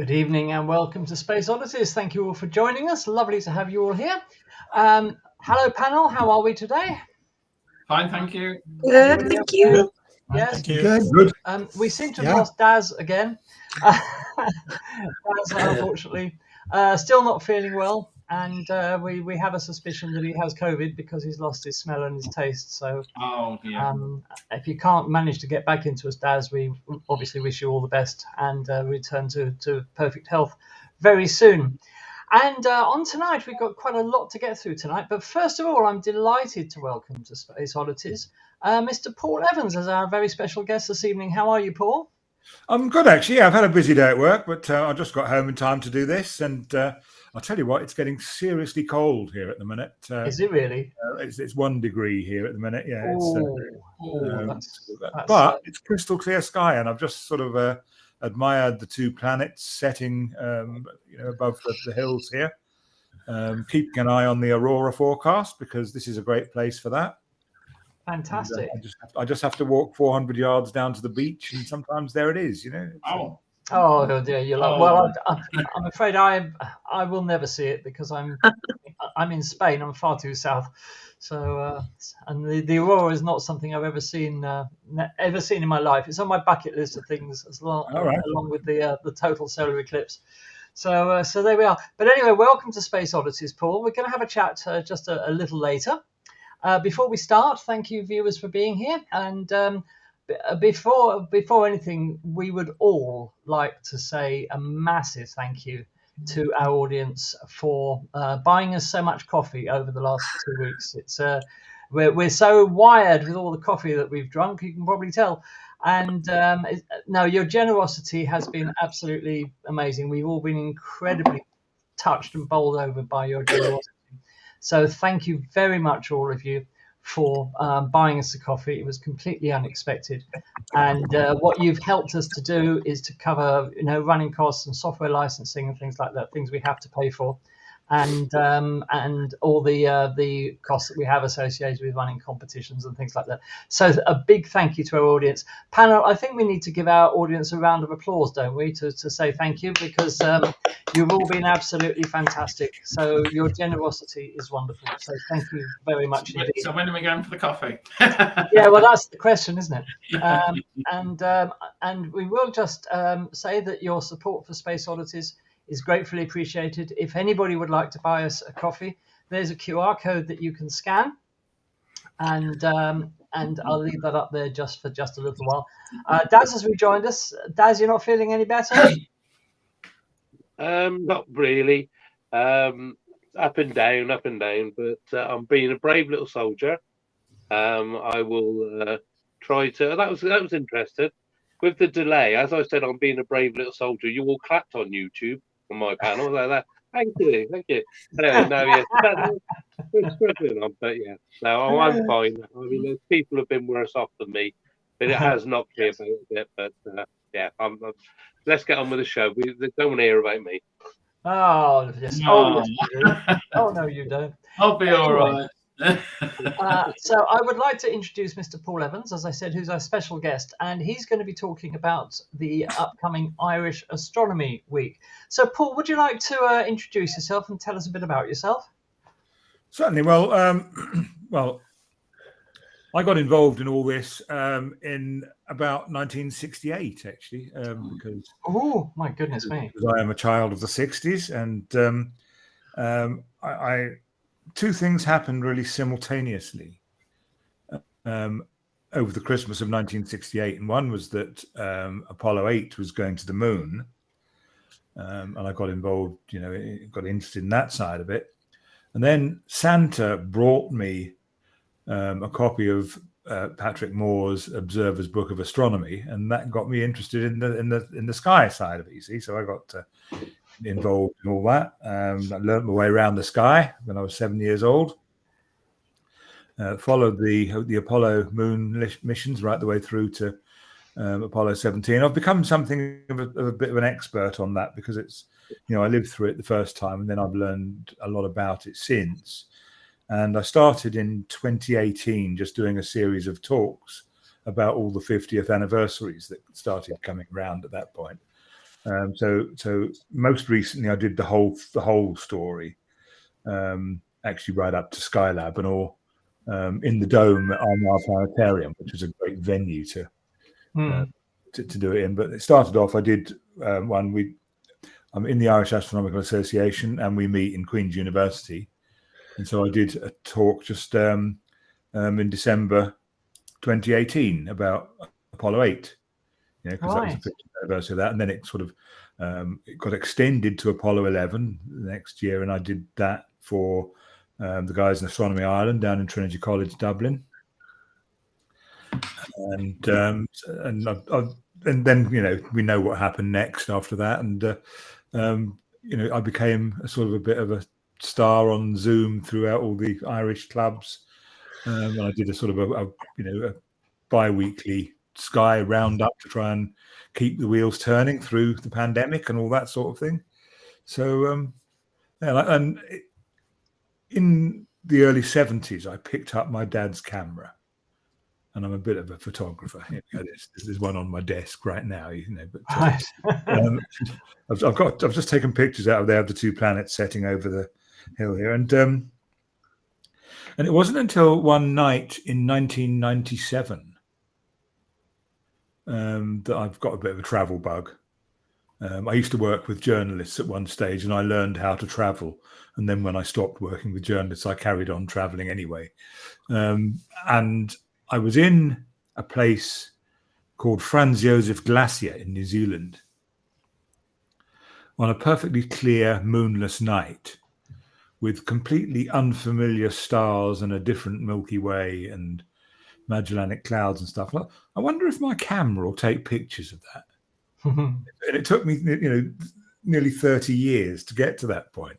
Good evening and welcome to Space Oddities. Thank you all for joining us. Lovely to have you all here. Hello, panel. How are we today? Fine, thank you. Good, thank you. Yes, Thank you. Good. we seem to have lost Daz again. Daz, unfortunately, still not feeling well, and we have a suspicion that he has COVID because he's lost his smell and his taste. So, if you can't manage to get back into us, Daz, we obviously wish you all the best and return to perfect health very soon. And on tonight, we've got quite a lot to get through tonight. But first of all, I'm delighted to welcome to Space Oddities Mr. Paul Evans as our very special guest this evening. How are you, Paul? I'm good, actually. Yeah, I've had a busy day at work, but I just got home in time to do this. And I'll tell you what, it's getting seriously cold here at the minute. Is it really? It's 1 degree here at the minute. Yeah, but it's crystal clear sky, and I've just sort of admired the two planets setting, above the hills here. Keeping an eye on the aurora forecast because this is a great place for that. Fantastic. I just have to walk 400 yards down to the beach, and sometimes there it is. Oh dear, you're like. Well, I'm afraid I will never see it because I'm in Spain. I'm far too south. So and the aurora is not something I've ever seen in my life. It's on my bucket list of things along with the total solar eclipse. So there we are. But anyway, welcome to Space Oddities, Paul. We're going to have a chat just a little later. Before we start, thank you, viewers, for being here. And before anything, we would all like to say a massive thank you to our audience for buying us so much coffee over the last 2 weeks. It's we're so wired with all the coffee that we've drunk, you can probably tell. And no, your generosity has been absolutely amazing. We've all been incredibly touched and bowled over by your generosity. So thank you very much, all of you, for buying us a coffee. It was completely unexpected. And what you've helped us to do is to cover, running costs and software licensing and things like that, things we have to pay for. And all the costs that we have associated with running competitions and things like that. So a big thank you to our audience. Panel, I think we need to give our audience a round of applause, don't we, to say thank you, because you've all been absolutely fantastic. So your generosity is wonderful. So thank you very much indeed. So when are we going for the coffee? Yeah, well, that's the question, isn't it? And we will just say that your support for Space Oddities is gratefully appreciated. If anybody would like to buy us a coffee, there's a QR code that you can scan, and I'll leave that up there just for a little while. Daz has rejoined us. Daz, you're not feeling any better? Not really. Up and down, but I'm being a brave little soldier. I will try to. That was interesting. With the delay, as I said, I'm being a brave little soldier. You all clapped on YouTube on my panel like that. Thank you. Anyway, we're struggling on, but yeah, no, I'm fine. I mean, people have been worse off than me, but it has knocked me about a bit. But yeah, let's get on with the show. They don't want to hear about me. Oh, yes. No. Oh, no, you don't. I'll be all right. So I would like to introduce Mr. Paul Evans, as I said, who's our special guest, and he's going to be talking about the upcoming Irish Astronomy Week. So, Paul, would you like to introduce yourself and tell us a bit about yourself? Certainly. Well, I got involved in all this in about 1968, actually, because oh my goodness me, because I am a child of the 60s, and two things happened really simultaneously over the Christmas of 1968, and one was that Apollo 8 was going to the moon, and I got involved, got interested in that side of it, and then Santa brought me a copy of Patrick Moore's Observer's Book of Astronomy, and that got me interested in the sky side of it. You see, so I got involved in all that. I learned my way around the sky when I was 7 years old. Followed the Apollo moon missions right the way through to Apollo 17. I've become something of a bit of an expert on that because it's, I lived through it the first time, and then I've learned a lot about it since. And I started in 2018 just doing a series of talks about all the 50th anniversaries that started coming around at that point. So most recently, I did the whole story, actually right up to Skylab and all, in the dome at our planetarium, which was a great venue to do it in. But it started off. I did one. I'm in the Irish Astronomical Association, and we meet in Queen's University, and so I did a talk just in December 2018 about Apollo 8. Because that was the 50th anniversary of that, and then it sort of it got extended to Apollo 11 the next year, and I did that for the guys in Astronomy Ireland down in Trinity College, Dublin, and then we know what happened next after that, and I became a sort of a bit of a star on Zoom throughout all the Irish clubs, and I did a sort of a bi-weekly Sky roundup to try and keep the wheels turning through the pandemic and all that sort of thing. So and in the early 70s, I picked up my dad's camera, and I'm a bit of a photographer. There's one on my desk right now, But I've just taken pictures out of there of the two planets setting over the hill here, and it wasn't until one night in 1997 that I've got a bit of a travel bug. I used to work with journalists at one stage, and I learned how to travel. And then when I stopped working with journalists, I carried on traveling anyway. And I was in a place called Franz Josef Glacier in New Zealand on a perfectly clear, moonless night with completely unfamiliar stars and a different Milky Way and Magellanic Clouds and stuff. I wonder if my camera will take pictures of that. And it took me, nearly 30 years to get to that point,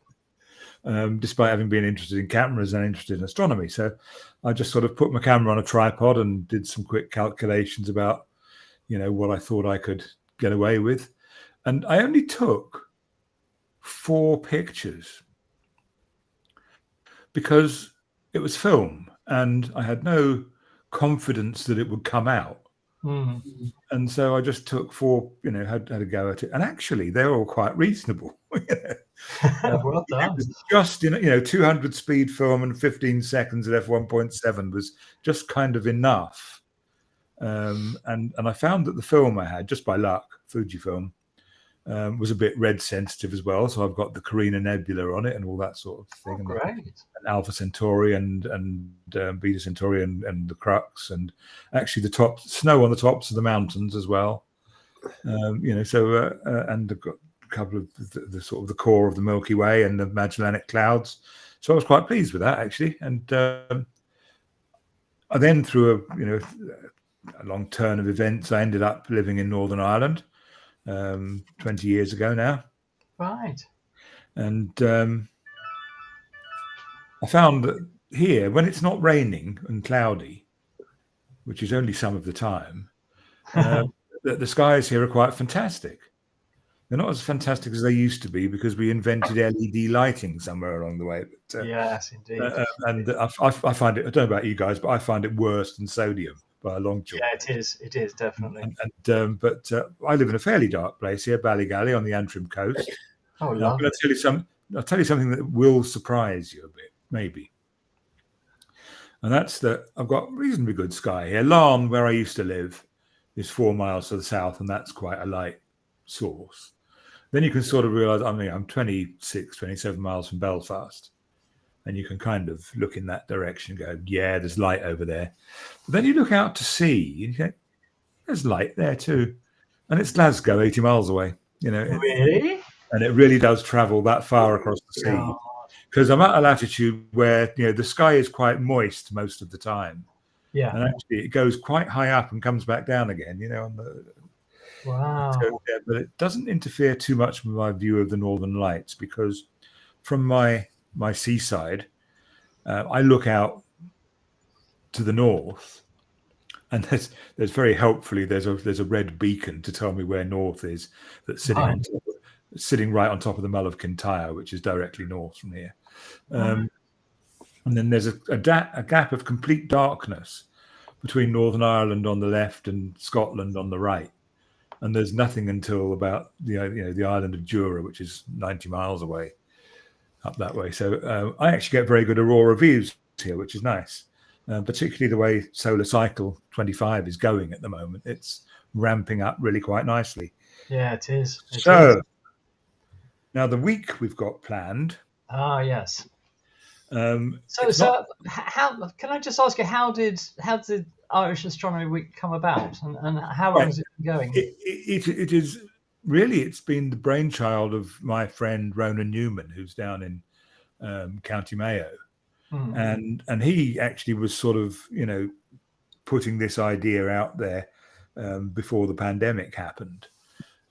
despite having been interested in cameras and interested in astronomy. So I just sort of put my camera on a tripod and did some quick calculations about, what I thought I could get away with. And I only took 4 pictures because it was film and I had no confidence that it would come out. And so I just took 4, had a go at it, and actually they're all quite reasonable. Well done. Just 200 speed film and 15 seconds at f1.7 was just kind of enough. And I found that the film I had, just by luck, Fujifilm, was a bit red sensitive as well. So I've got the Carina Nebula on it and all that sort of thing. Oh, great. And Alpha Centauri and Beta Centauri and the Crux, and actually the top snow on the tops of the mountains as well. And I've got a couple of the sort of the core of the Milky Way and the Magellanic Clouds. So I was quite pleased with that, actually. And I then, through a long turn of events, I ended up living in Northern Ireland 20 years ago now. Right. And I found that here, when it's not raining and cloudy, which is only some of the time, the skies here are quite fantastic. They're not as fantastic as they used to be because we invented LED lighting somewhere along the way. But, yes, indeed. And I find it, I don't know about you guys, but I find it worse than sodium by a long chalk. Yeah, it is. It is, definitely. But I live in a fairly dark place here, Ballygally, on the Antrim coast. Oh, I'm lovely. going to tell you something that will surprise you a bit, maybe. And that's that I've got reasonably good sky here. Larne, where I used to live, is 4 miles to the south, and that's quite a light source. Then you can sort of realize, I'm 26, 27 miles from Belfast, and you can kind of look in that direction and go, yeah, there's light over there. But then you look out to sea, and you think, there's light there too. And it's Glasgow, 80 miles away. Really? And it really does travel that far across the sea. Because I'm at a latitude where, the sky is quite moist most of the time. Yeah. And actually it goes quite high up and comes back down again, on the... Wow. So, yeah, but it doesn't interfere too much with my view of the Northern Lights, because from my seaside, I look out to the north, and there's very helpfully there's a red beacon to tell me where north is, that's sitting right on top of the Mull of Kintyre, which is directly north from here. And then there's a gap of complete darkness between Northern Ireland on the left and Scotland on the right. and there's nothing until about the island of Jura, which is 90 miles away up that way. So I actually get very good aurora views here, which is nice, particularly the way solar cycle 25 is going at the moment. It's ramping up really quite nicely. Yeah, it is. So now the week we've got planned. Ah, yes. It's So how can I just ask you, how did Irish Astronomy Week come about, and how long has it been going? It is really, it's been the brainchild of my friend Ronan Newman, who's down in County Mayo, and he actually was sort of putting this idea out there before the pandemic happened,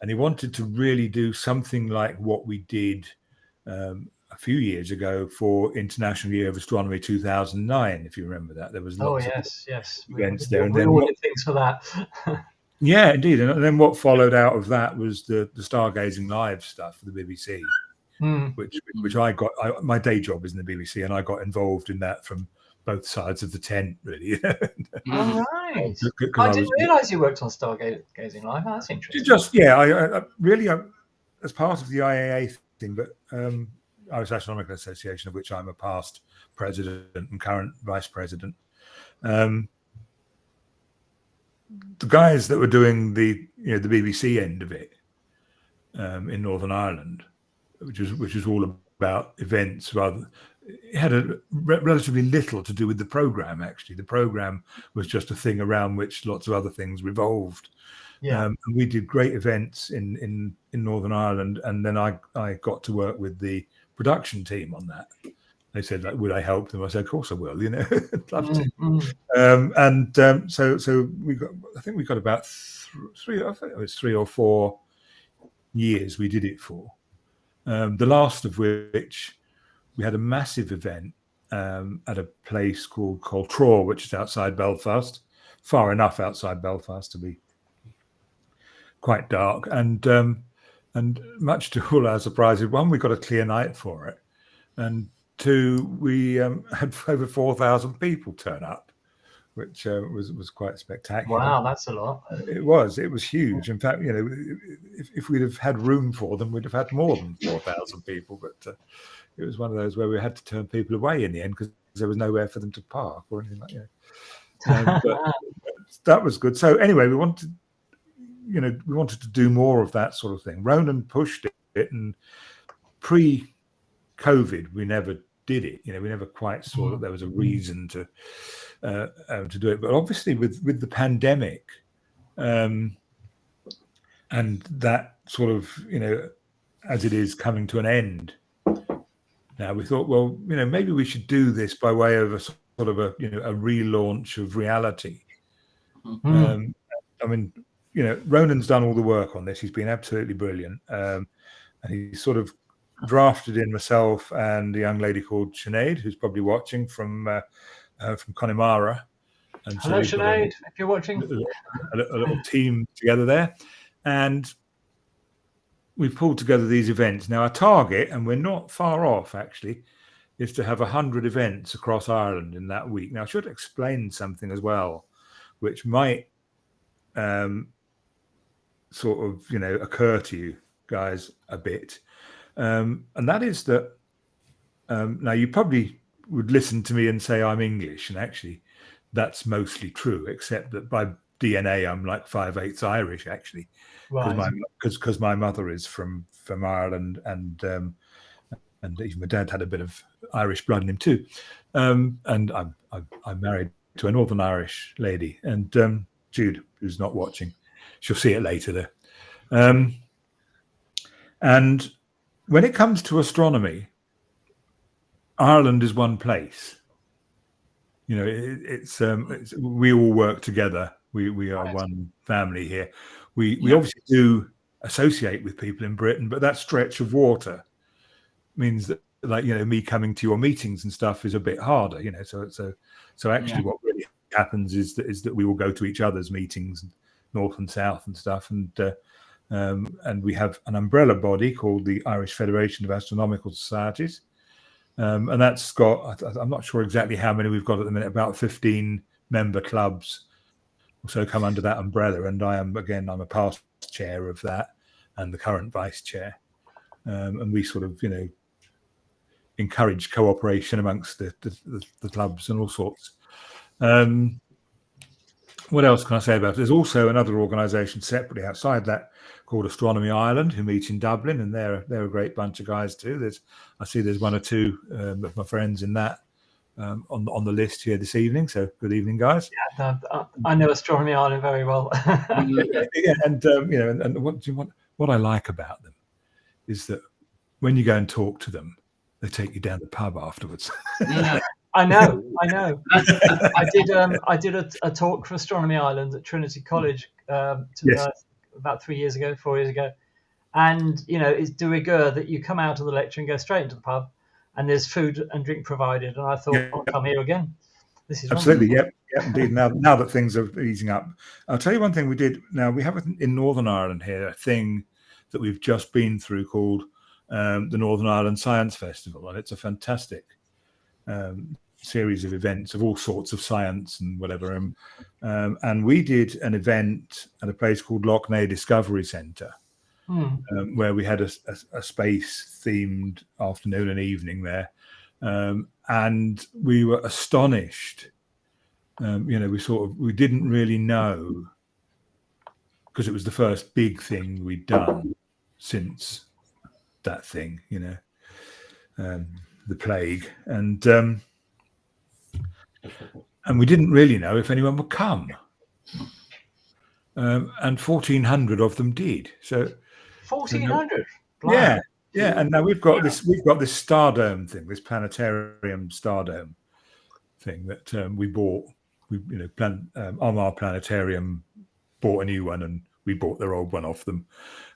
and he wanted to really do something like what we did a few years ago for International Year of Astronomy 2009, if you remember that. There was lots of events there. And we all did things for that. Yeah, indeed. And then what followed out of that was the Stargazing Live stuff for the BBC, which I got. My day job is in the BBC, and I got involved in that from both sides of the tent, really. All right. I didn't realise you worked on Stargazing Live. That's interesting. I really, as part of the IAA thing, but Irish Astronomical Association, of which I'm a past president and current vice president. The guys that were doing the BBC end of it in Northern Ireland, which is all about events, it had relatively little to do with the program. Actually, the program was just a thing around which lots of other things revolved. And we did great events in Northern Ireland, and then I got to work with the production team on that. They said, like, would I help them? I said, of course I will. I'd love to. So we got. I think we got about three. I think it was 3 or 4 years we did it for. The last of which we had a massive event at a place called Coltraw, which is outside Belfast, far enough outside Belfast to be quite dark, and much to all our surprises, one, we got a clear night for it, and two, we had over 4,000 people turn up, which was quite spectacular. Wow, that's a lot. It was huge. In fact, if we'd have had room for them, we'd have had more than 4,000 people, but it was one of those where we had to turn people away in the end because there was nowhere for them to park or anything like that. But that was good. So anyway, we wanted to do more of that sort of thing. Ronan pushed it, and pre-COVID, we never did it. We never quite saw that there was a reason to do it. But obviously, with the pandemic, and that sort of as it is coming to an end now, we thought, well, maybe we should do this by way of a sort of a relaunch of reality. I mean, Ronan's done all the work on this. He's been absolutely brilliant. And he sort of drafted in myself and a young lady called Sinead, who's probably watching from Connemara. And hello, Sinead, if you're watching. A little team together there. And we've pulled together these events. Now, our target, and we're not far off, actually, is to have 100 events across Ireland in that week. Now, I should explain something as well, which might sort of occur to you guys a bit, and that is that now you probably would listen to me and say I'm English, and actually that's mostly true, except that by DNA I'm like 5/8 Irish, actually, because my mother is from Ireland, and even my dad had a bit of Irish blood in him too, and I'm married to a Northern Irish lady, and Jude, who's not watching, she'll see it later there. And when it comes to astronomy, Ireland is one place. It's we all work together. We are one family here. We obviously do associate with people in Britain, but that stretch of water means that, like, me coming to your meetings and stuff is a bit harder. So actually, what really happens is that we will go to each other's meetings, north and south and stuff, and we have an umbrella body called the Irish Federation of Astronomical Societies, and that's got, I'm not sure exactly how many we've got at the minute, about 15 member clubs also come under that umbrella, and I'm a past past chair of that and the current vice chair, and we sort of, encourage cooperation amongst the clubs and all sorts. What else can I say about it? There's also another organisation separately outside that called Astronomy Ireland, who meet in Dublin, and they're a great bunch of guys too. I see there's one or two of my friends in that on the list here this evening. So good evening, guys. Yeah, I know Astronomy Ireland very well. Yeah, and and what I like about them is that when you go and talk to them, they take you down the pub afterwards. Yeah. I know. I did a talk for Astronomy Ireland at Trinity College Yes. about 4 years ago, and it's de rigueur that you come out of the lecture and go straight into the pub, and there's food and drink provided. And I thought, Yeah. I'll come here again. This is Absolutely, wonderful. yep, indeed. Now that things are easing up, I'll tell you one thing we did. Now we have in Northern Ireland here a thing that we've just been through called the Northern Ireland Science Festival, and it's a fantastic series of events of all sorts of science and whatever. And we did an event at a place called Loughney Discovery Centre, where we had a space-themed afternoon and evening there, and we were astonished. We didn't really know, because it was the first big thing we'd done since that thing, the plague, and we didn't really know if anyone would come, and 1,400 of them did. So 1,400. Yeah, and now we've got this Stardome thing, this planetarium Stardome thing that we bought. Armagh Planetarium bought a new one, and we bought their old one off them.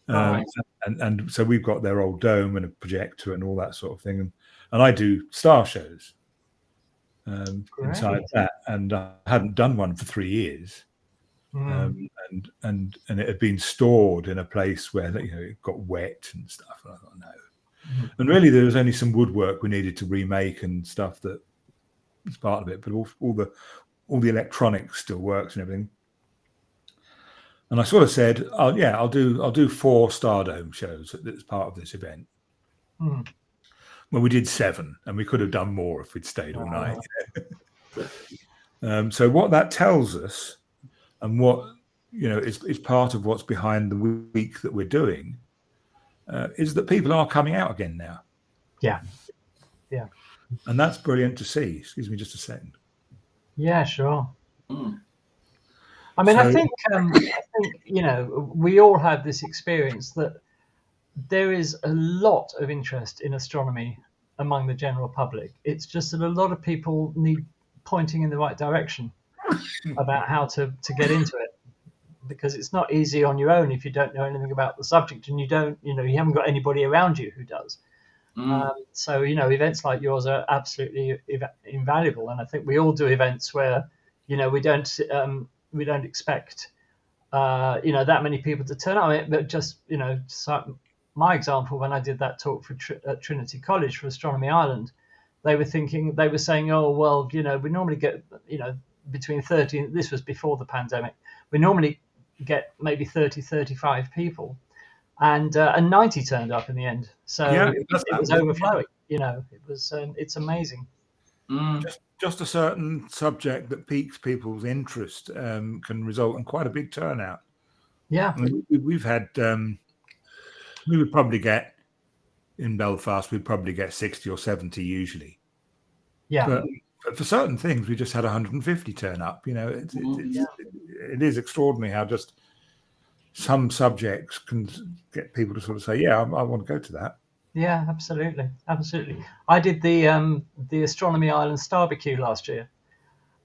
Right. And so we've got their old dome and a projector and all that sort of thing. And I do star shows inside that, and I hadn't done one for 3 years. And it had been stored in a place where it got wet and stuff. And I thought, no. And really, there was only some woodwork we needed to remake and stuff that was part of it, but all the electronics still works and everything. And I sort of said, I'll do 4 Stardome shows as part of this event. Well, we did 7, and we could have done more if we'd stayed all night. So what that tells us, and what is part of what's behind the week that we're doing, is that people are coming out again now. Yeah. And that's brilliant to see. Excuse me just a second. Yeah, sure. I mean, I think we all have this experience that there is a lot of interest in astronomy among the general public. It's just that a lot of people need pointing in the right direction about how to get into it, because it's not easy on your own if you don't know anything about the subject, and you haven't got anybody around you who does. So events like yours are absolutely invaluable, and I think we all do events where we don't expect that many people to turn up. But just so my example, when I did that talk at Trinity College for Astronomy Ireland, they were saying, oh well, we normally get between 30, this was before the pandemic, we normally get maybe 30-35 people, and 90 turned up in the end. So it was overflowing. It's amazing. Just a certain subject that piques people's interest can result in quite a big turnout. Yeah, I mean, we've had we would probably get in Belfast, we'd probably get 60 or 70 usually. Yeah. But for certain things, we just had 150 turn up. It is extraordinary how just some subjects can get people to sort of say, yeah, I want to go to that. Yeah, absolutely. I did the Astronomy Ireland Starbecue last year,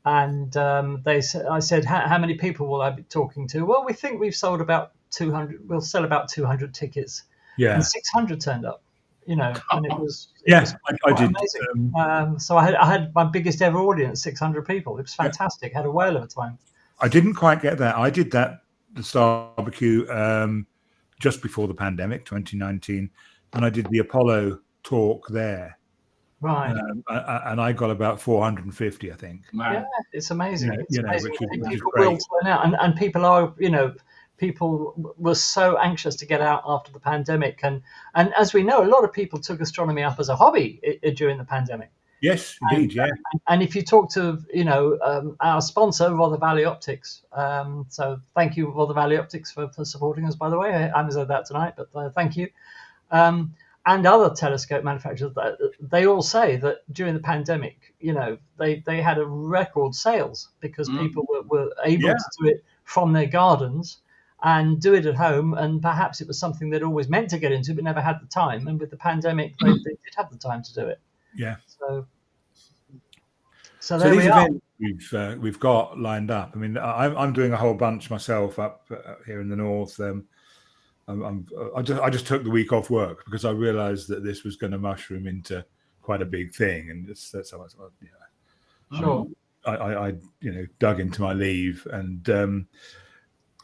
and I said, how many people will I be talking to? Well, we think we've sold about 200. We'll sell about 200 tickets. Yeah, and 600 turned up. And it was I did. So I had my biggest ever audience, 600 people. It was fantastic. Had a whale of a time. I didn't quite get that. I did the Starbecue just before the pandemic, 2019, and I did the Apollo talk there. Right. And I got about 450, I think. Yeah, it's amazing. It's amazing. Which people great. will turn out, and people are, people were so anxious to get out after the pandemic, and as we know, a lot of people took astronomy up as a hobby during the pandemic. Yes, indeed, yeah. And if you talk to our sponsor, Rother Valley Optics, so thank you, Rother Valley Optics, for supporting us. By the way, I haven't said that tonight, but thank you. And other telescope manufacturers, they all say that during the pandemic, they had a record sales because people were able to do it from their gardens and do it at home. And perhaps it was something they'd always meant to get into, but never had the time. And with the pandemic, they did have the time to do it. Yeah. So there these we are. events we've got lined up. I mean, I'm doing a whole bunch myself up here in the north. I just took the week off work because I realised that this was going to mushroom into quite a big thing, and that's how Sure. I dug into my leave, and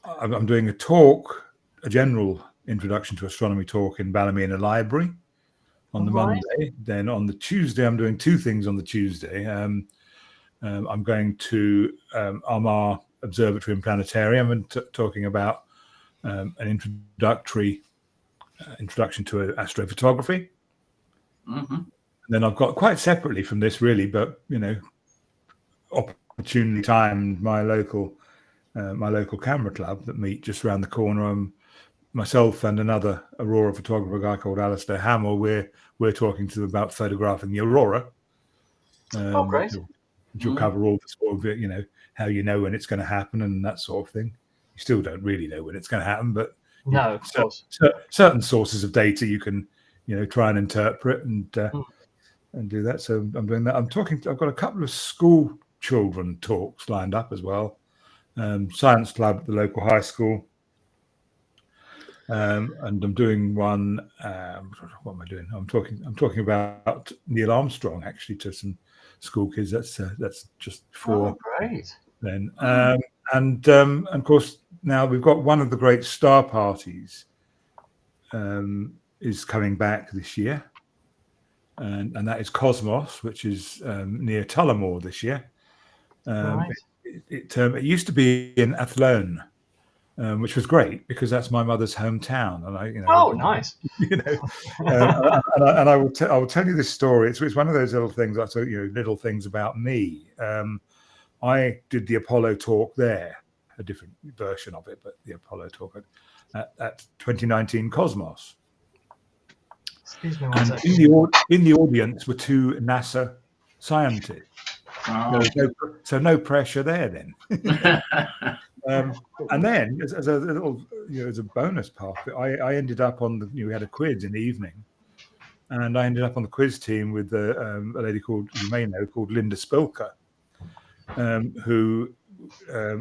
I'm doing a general introduction to astronomy talk in Ballymena Library on the Monday. Then on the Tuesday, I'm doing two things on the Tuesday. I'm going to Armagh Observatory and Planetarium and talking about an introduction to astrophotography. And then I've got, quite separately from this really, but opportunely timed, my local camera club that meet just around the corner. Myself and another aurora photographer, a guy called Alistair Hamill, we're talking to them about photographing the aurora. Great. Which will cover all the sort of, how you know when it's going to happen and that sort of thing. You still don't really know when it's going to happen, but no, of course. Certain sources of data you can, try and interpret and do that. So I'm doing that. I've got a couple of school children talks lined up as well. Science club at the local high school. And I'm doing one. What am I doing? I'm talking about Neil Armstrong actually to some school kids. That's just before. Oh, great. Then and of course now we've got one of the great star parties is coming back this year, and that is Cosmos, which is near Tullamore this year. Right. It used to be in Athlone. Which was great because that's my mother's hometown, and nice. And I will tell you this story. It's one of those little things. Little things about me. I did the Apollo talk there, a different version of it, but the Apollo talk at 2019 Cosmos. Excuse me one second. In the audience were two NASA scientists. So no pressure there then. And then, as a little, as a bonus part, I ended up on we had a quiz in the evening, and I ended up on the quiz team with a lady called Linda Spilker, who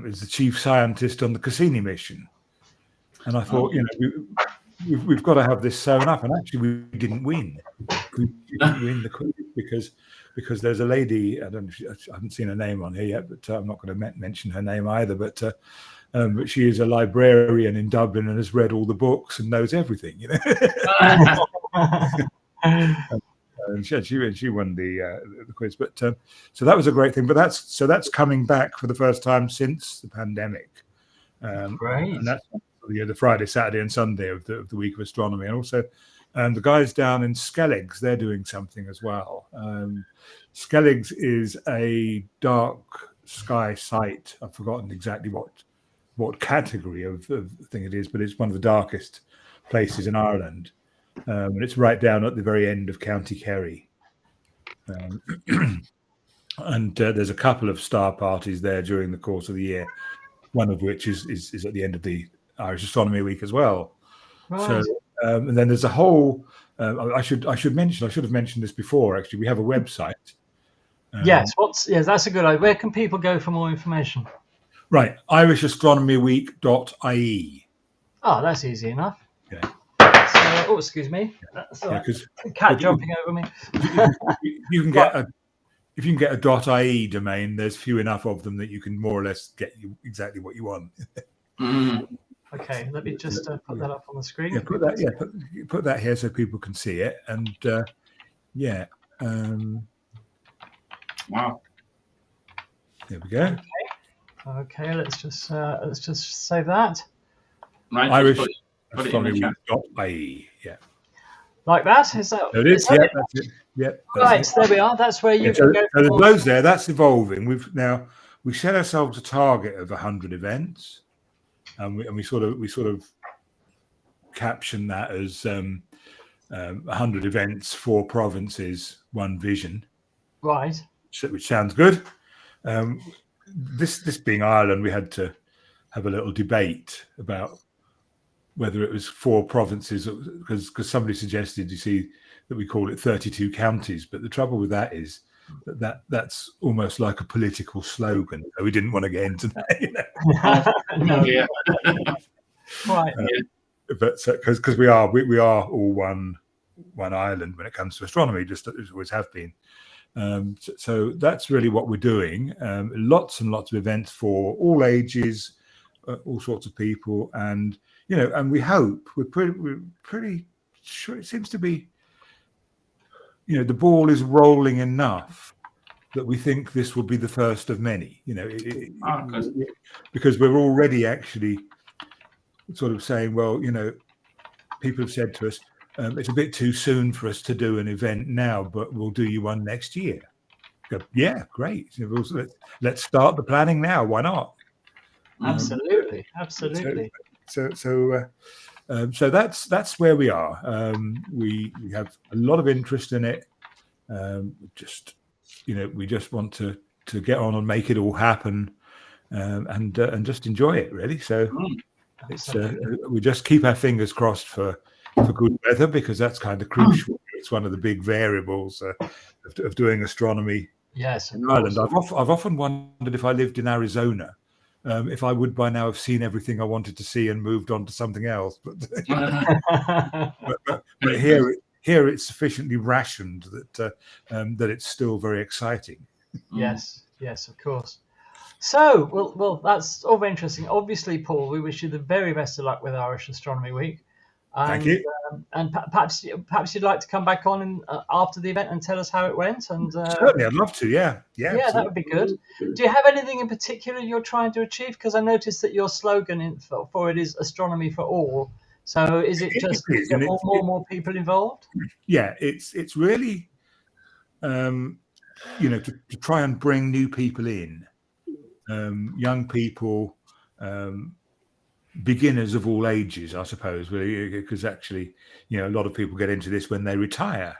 is the chief scientist on the Cassini mission. And I thought, we've got to have this sewn up, and actually we didn't win. We didn't win the quiz because there's a lady, I haven't seen her name on here yet, but I'm not going to mention her name either, but she is a librarian in Dublin and has read all the books and knows everything, and she won the quiz, but so that was a great thing. But that's coming back for the first time since the pandemic. Great. And that's the Friday, Saturday, and Sunday of the week of astronomy, and also the guys down in Skelligs, they're doing something as well. Skelligs is a dark sky site. I've forgotten exactly what category of thing it is, but it's one of the darkest places in Ireland. And it's right down at the very end of County Kerry. And there's a couple of star parties there during the course of the year, one of which is at the end of the Irish Astronomy Week as well. Right. So, and then there's a whole. I should have mentioned this before. Actually, we have a website. Yes. That's a good idea. Where can people go for more information? Right, irishastronomyweek.ie. Oh, that's easy enough. Okay. So, excuse me. That's cat jumping over me. You can get if you can get a .ie domain, there's few enough of them that you can more or less get you exactly what you want. Okay, let me just put that up on the screen. Yeah, put that here so people can see it, and Wow. There we go. Okay, let's just save that. Right. Irish Put it in the chat. Astronomy.ie. Yeah. Like that? Is that? So it is. Is that Yeah, it? that's it. Yep. That's Right, it. there we are. That's where you Yeah, can go. so there's loads there. That's evolving. We set ourselves a target of 100 events, and we sort of caption that as 100 events, 4 provinces, 1 vision. Right. Which sounds good. This being Ireland, we had to have a little debate about whether it was 4 provinces, because somebody suggested, you see, that we call it 32 counties. But the trouble with that is that's almost like a political slogan. So we didn't want to get into that, you know. No. Yeah. Right. But because we are all one island when it comes to astronomy, just as always have been. So that's really what we're doing. Lots and lots of events for all ages, all sorts of people, and and we hope we're pretty sure it seems to be. The ball is rolling enough that we think this will be the first of many. Because we're already actually sort of saying, well, people have said to us, it's a bit too soon for us to do an event now, but we'll do you one next year. Go, yeah, great. Let's start the planning now. Why not? Absolutely. So that's where we are. We have a lot of interest in it. We just want to get on and make it all happen, and just enjoy it, really. So we just keep our fingers crossed for good weather, because that's kind of crucial. It's one of the big variables of doing astronomy. Yes, in Ireland. I've often wondered, if I lived in Arizona, if I would by now have seen everything I wanted to see and moved on to something else. But but here it's sufficiently rationed that it's still very exciting. Yes, of course. So, well, that's all very interesting. Obviously, Paul, we wish you the very best of luck with Irish Astronomy Week. Thank you. And perhaps you'd like to come back on after the event and tell us how it went. And certainly, I'd love to. Yeah, that would be good. Do you have anything in particular you're trying to achieve? Because I noticed that your slogan for it is astronomy for all. So is it just to get more people involved? Yeah, it's really to try and bring new people in, young people, beginners of all ages, I suppose, because actually, a lot of people get into this when they retire.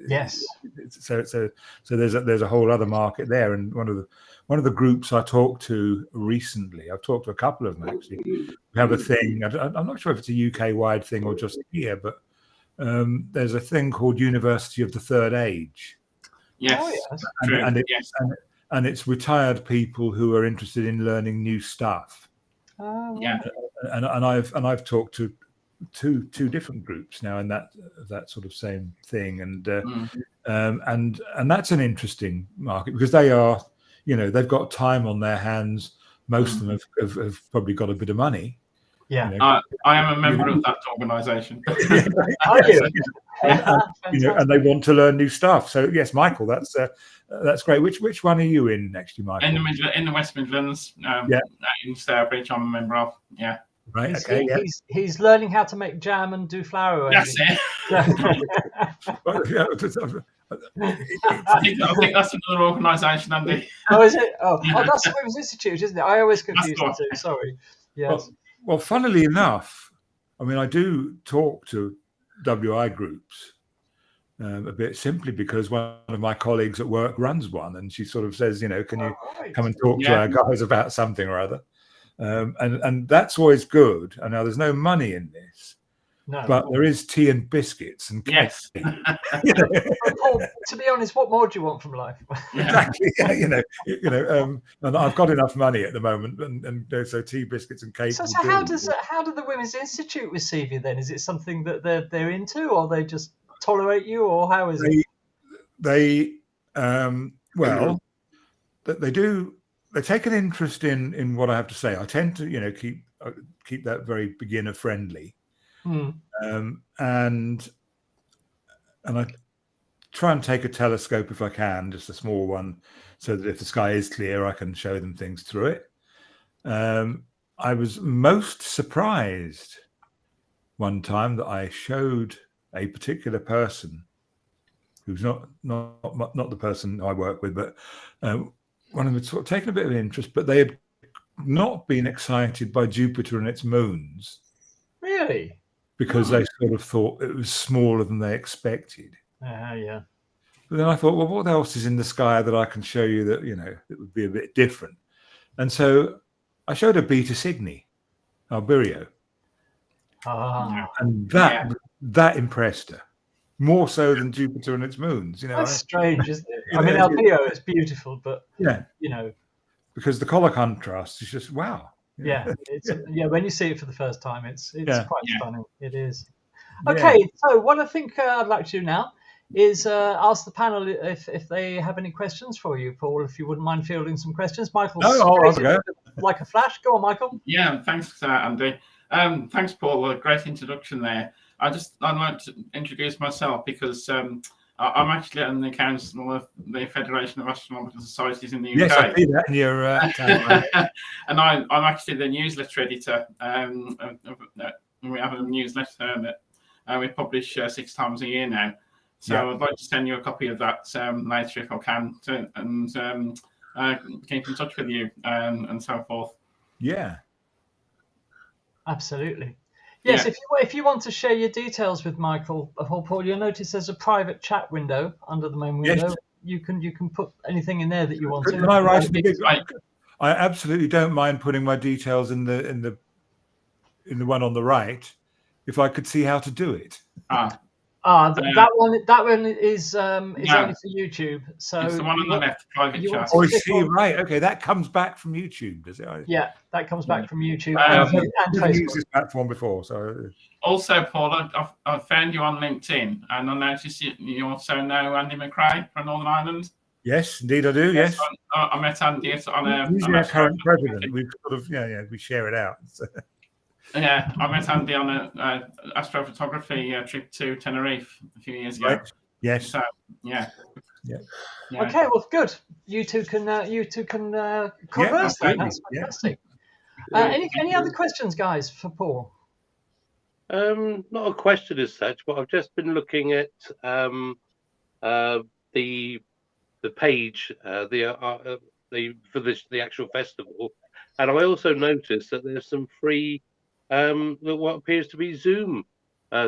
Yes. So there's a whole other market there, and one of the groups I talked to recently, I've talked to a couple of them actually. We have a thing. I'm not sure if it's a UK-wide thing or just here, but there's a thing called University of the Third Age. Yes. And it's retired people who are interested in learning new stuff. Yeah. And I've talked to two different groups now in that sort of same thing, and that's an interesting market, because they are, they've got time on their hands. Most of them have probably got a bit of money. Yeah. I am a member of that organisation. Are you? And they want to learn new stuff. So yes, Michael, that's great. Which one are you in next year, Michael? In the West Midlands, in Stourbridge, I'm a member of. Yeah. Right. He's learning how to make jam and do flour. That's it. I think that's another organisation, Andy. Oh, is it? Oh, that's the Women's Institute, isn't it? I always confuse the two. Sorry. Yes. Well, funnily enough, I mean, I do talk to WI groups a bit, simply because one of my colleagues at work runs one, and she sort of says, can you come and talk to our guys about something or other? And that's always good. And now there's no money in this, but there is tea and biscuits and cake. Yes. Paul, to be honest, what more do you want from life? Exactly. And I've got enough money at the moment, and so tea, biscuits, and cake. So how do the Women's Institute receive you then? Is it something that they're into, or they just tolerate you, or how is it? They do. They take an interest in what I have to say. I tend to, keep that very beginner friendly, and I try and take a telescope if I can, just a small one, so that if the sky is clear, I can show them things through it. I was most surprised one time that I showed a particular person who's not the person I work with, but one of them had sort of taken a bit of interest, but they had not been excited by Jupiter and its moons. Really? Because they sort of thought it was smaller than they expected. Yeah. But then I thought, well, what else is in the sky that I can show you that, it would be a bit different? And so I showed her Beta Cygni, Albireo. And that impressed her, more so than Jupiter and its moons. That's strange, isn't it? I mean, Albireo is beautiful, but, because the color contrast is just, wow. Yeah, when you see it for the first time, it's quite stunning. It is. Okay, so what I think I'd like to do now is ask the panel if they have any questions for you, Paul, if you wouldn't mind fielding some questions. Michael, like a flash. Go on, Michael. Yeah, thanks, Andy. Thanks, Paul. A great introduction there. I'd like to introduce myself because I'm actually on the council of the Federation of Astronomical Societies in the UK. Yes, I see that in your and I'm actually the newsletter editor. We have a newsletter that we publish 6 times a year now. So I'd like to send you a copy of that later if I can, and keep in touch with you and so forth. Yeah. Absolutely. Yes, if you want to share your details with Michael, Paul, you'll notice there's a private chat window under the main window. Yes. You can put anything in there that you want to. Can I write I absolutely don't mind putting my details in the one on the right, if I could see how to do it. That one is only for YouTube. So it's the one on the left, private chat. Oh, I see. Right. Okay, that comes back from YouTube, does it? Yeah, that comes back from YouTube and Facebook. Used this platform before, so. Also, Paul, I found you on LinkedIn, and I noticed you also know Andy McRae from Northern Ireland. Yes, indeed, I do. Yes, I met Andy on he's our current president. We sort of we share it out. So. Yeah, I met Andy on an astrophotography trip to Tenerife a few years ago. Right. Yes. So, yeah. Okay, well, good. You two can converse. That's fantastic. Any other questions, guys, for Paul? Not a question as such, but I've just been looking at the page for the actual festival, and I also noticed that there's some free what appears to be Zoom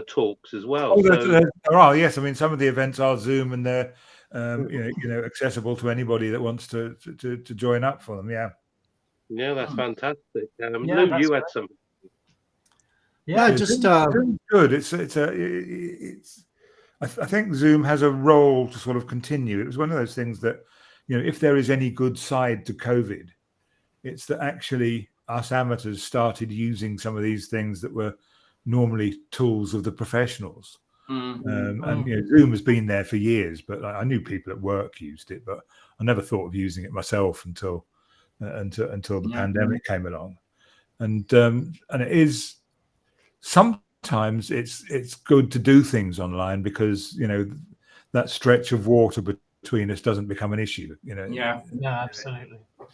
talks as well. There are, yes. I mean, some of the events are Zoom, and they're accessible to anybody that wants to join up for them. Yeah, that's fantastic. Lou, you had something. Yeah, just good. I think Zoom has a role to sort of continue. It was one of those things that, if there is any good side to COVID, it's that actually us amateurs started using some of these things that were normally tools of the professionals. And Zoom has been there for years, but I knew people at work used it, but I never thought of using it myself until the pandemic came along. And it is sometimes it's good to do things online because that stretch of water between us doesn't become an issue.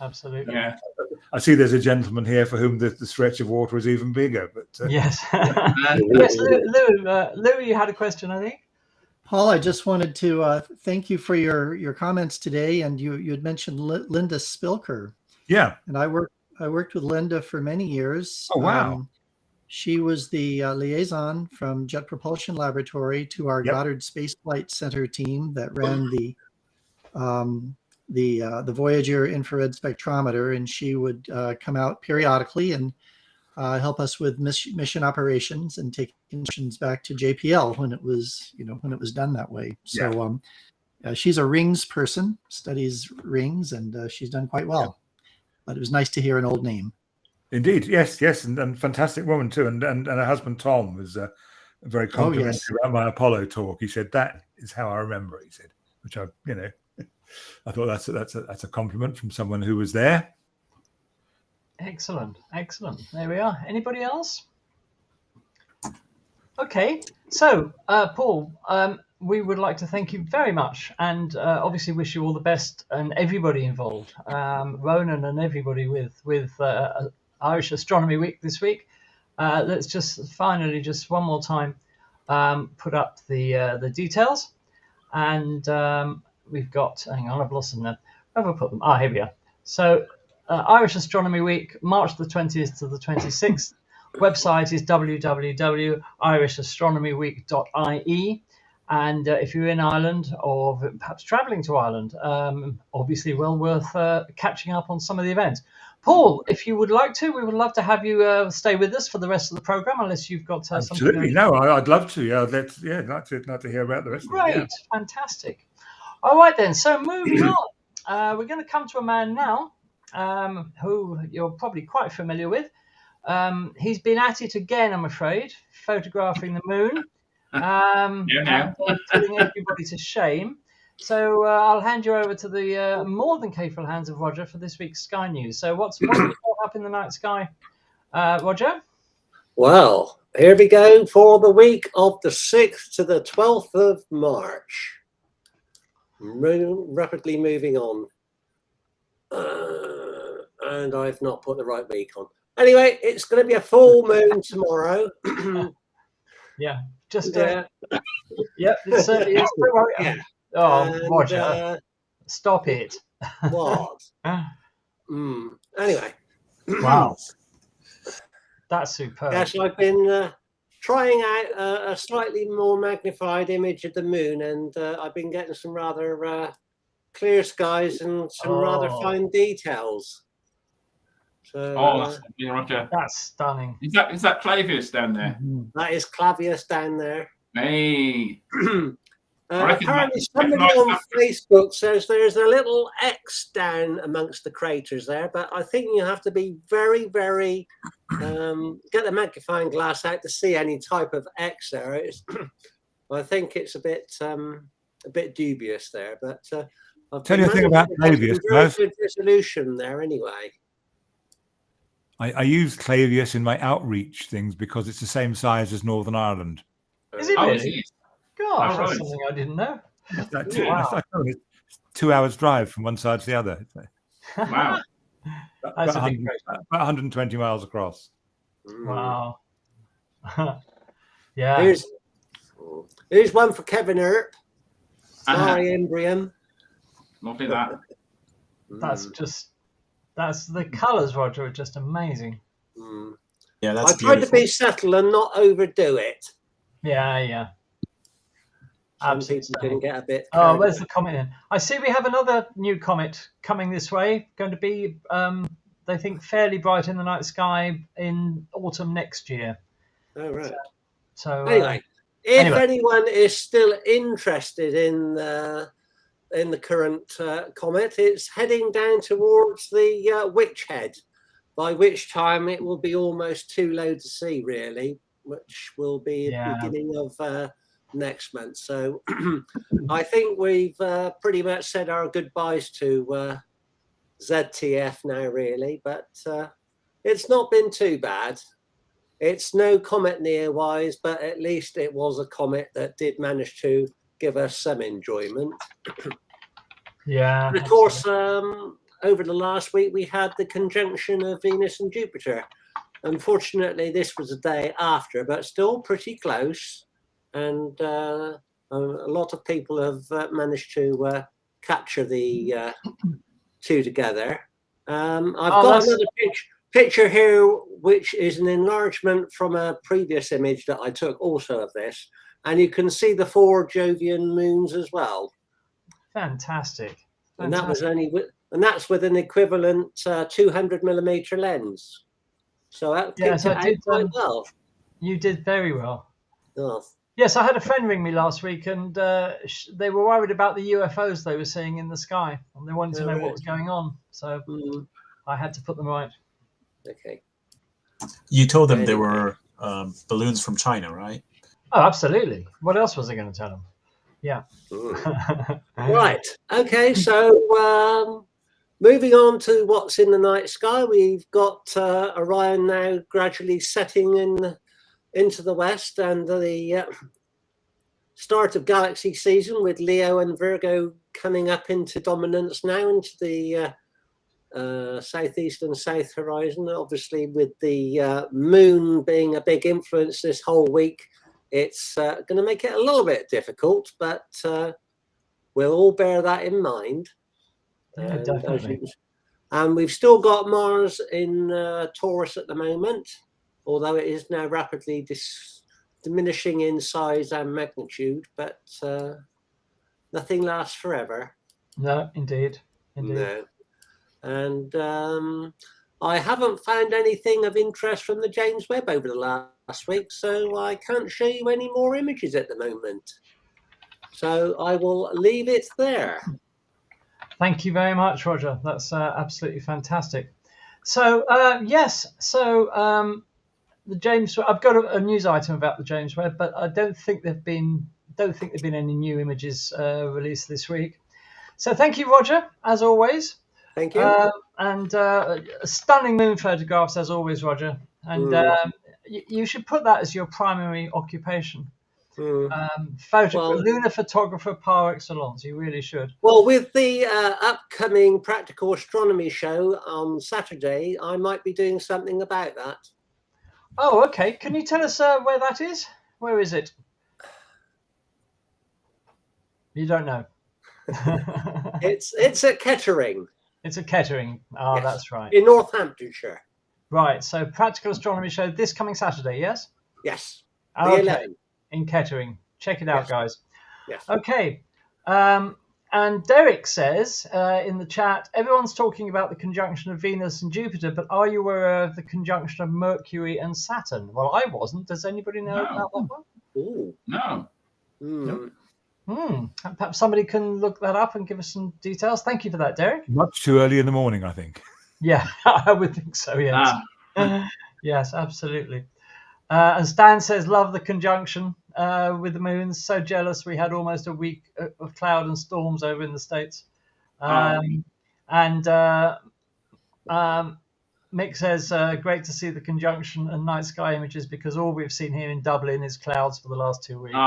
Absolutely. Yeah. I see there's a gentleman here for whom the stretch of water is even bigger. But yes, yes, Lou, you had a question, I think. Paul, I just wanted to thank you for your comments today, and you had mentioned Linda Spilker. Yeah, and I worked with Linda for many years. Oh wow! She was the liaison from Jet Propulsion Laboratory to our Goddard Space Flight Center team that ran the Voyager infrared spectrometer, and she would come out periodically and help us with mission operations and take missions back to JPL when it was done that way. So she's a rings person, studies rings, and she's done quite well. But it was nice to hear an old name. Indeed, yes, and fantastic woman too, and her husband Tom was very complimentary about my Apollo talk. He said that is how I remember it. He said, which I thought that's a compliment from someone who was there. Excellent. There we are. Anybody else? Okay, so Paul, we would like to thank you very much, and obviously wish you all the best, and everybody involved, Ronan and everybody with Irish Astronomy Week this week. Let's just finally, just one more time, put up the details. And we've got, hang on, I've lost them now. Where have I put them? Here we are. So Irish Astronomy Week, March the 20th to the 26th. Website is www.irishastronomyweek.ie. And if you're in Ireland or perhaps traveling to Ireland, obviously well worth catching up on some of the events. Paul, if you would like to, we would love to have you stay with us for the rest of the program, unless you've got something. Absolutely, no, I'd love to. Yeah, like to hear about the rest Great, of it. Yeah. Fantastic. All right then. So moving on, we're going to come to a man now who you're probably quite familiar with. He's been at it again, I'm afraid, photographing the moon. And putting everybody to shame. So I'll hand you over to the more than capable hands of Roger for this week's Sky News. So what's up in the night sky, Roger? Well, here we go for the week of the 6th to the 12th of March. Rapidly moving on. And I've not put the right week on. Anyway, it's going to be a full moon tomorrow. Yeah. Just yeah, it certainly is. Yeah. Oh, Roger, stop it. What? Anyway. Wow. That's superb. Yes, I've been trying out a slightly more magnified image of the moon, and I've been getting some rather clear skies and some rather fine details. So, that's stunning. Is that Clavius down there? That is Clavius down there. Hey. Apparently somebody on Facebook says there's a little X down amongst the craters there, but I think you have to be very, very get the magnifying glass out to see any type of X there. I think it's a bit dubious there, but I'll tell you a thing about Clavius. Very good resolution there anyway. I use Clavius in my outreach things because it's the same size as Northern Ireland. Is it really? Gosh, that's something I didn't know. Wow. 2 hours drive from one side to the other. Wow. That's about 120 miles across. Wow. Yeah. Here's one for Kevin Earp. Starry Imbrium. Lovely that. That's the colours, Roger, are just amazing. Yeah, that's I tried to be subtle and not overdo it. Yeah. Some people didn't get a bit. Where's the comet in? I see we have another new comet coming this way. Going to be, they think, fairly bright in the night sky in autumn next year. Oh, right. So anyway, if anyone is still interested in the current comet, it's heading down towards the Witch Head, by which time it will be almost too low to see, really, which will be the beginning of next month. So I think we've pretty much said our goodbyes to ZTF now, really, but it's not been too bad. It's no comet near-wise, but at least it was a comet that did manage to give us some enjoyment. Yeah. And of course, over the last week, we had the conjunction of Venus and Jupiter. Unfortunately, this was a day after, but still pretty close. And a lot of people have managed to capture the two together. I've got another picture here, which is an enlargement from a previous image that I took also of this. And you can see the 4 Jovian moons as well. Fantastic. And that was that's with an equivalent 200mm lens. So that picked it out quite well. You did very well. Oh. Yes, I had a friend ring me last week, and they were worried about the UFOs they were seeing in the sky, and they wanted to know what was going on. So I had to put them right. Okay. You told them they were balloons from China, right? Oh, absolutely. What else was I going to tell them? Yeah. Right. Okay. So moving on to what's in the night sky, we've got Orion now gradually setting into the west, and the start of galaxy season with Leo and Virgo coming up into dominance now into the southeast and south horizon. Obviously, with the moon being a big influence this whole week, it's going to make it a little bit difficult, but we'll all bear that in mind. Yeah, definitely. And we've still got Mars in Taurus at the moment, although it is now rapidly diminishing in size and magnitude, but nothing lasts forever. No, indeed. No. And I haven't found anything of interest from the James Webb over the last week, so I can't show you any more images at the moment. So I will leave it there. Thank you very much, Roger. That's absolutely fantastic. So yes, so the James. I've got a news item about the James Webb, but I don't think there've been any new images released this week. So thank you, Roger, as always. Thank you. And stunning moon photographs, as always, Roger. And you should put that as your primary occupation. Lunar photographer par excellence. You really should. Well, with the upcoming practical astronomy show on Saturday, I might be doing something about that. Oh, okay. Can you tell us where that is? Where is it? You don't know. It's at Kettering. It's at Kettering. Oh, yes. That's right. In Northamptonshire. Right. So practical astronomy show this coming Saturday, yes? Yes. Okay. 11. In Kettering. Check it out, guys. Yes. Okay. And Derek says in the chat, everyone's talking about the conjunction of Venus and Jupiter, but are you aware of the conjunction of Mercury and Saturn? Well, I wasn't. Does anybody know about that one? Ooh. No. Perhaps somebody can look that up and give us some details. Thank you for that, Derek. Much too early in the morning, I think. Yeah, I would think so, yes. Yes, absolutely. And Stan says, love the conjunction with the moons. So jealous. We had almost a week of cloud and storms over in the States. Mick says, great to see the conjunction and night sky images because all we've seen here in Dublin is clouds for the last 2 weeks.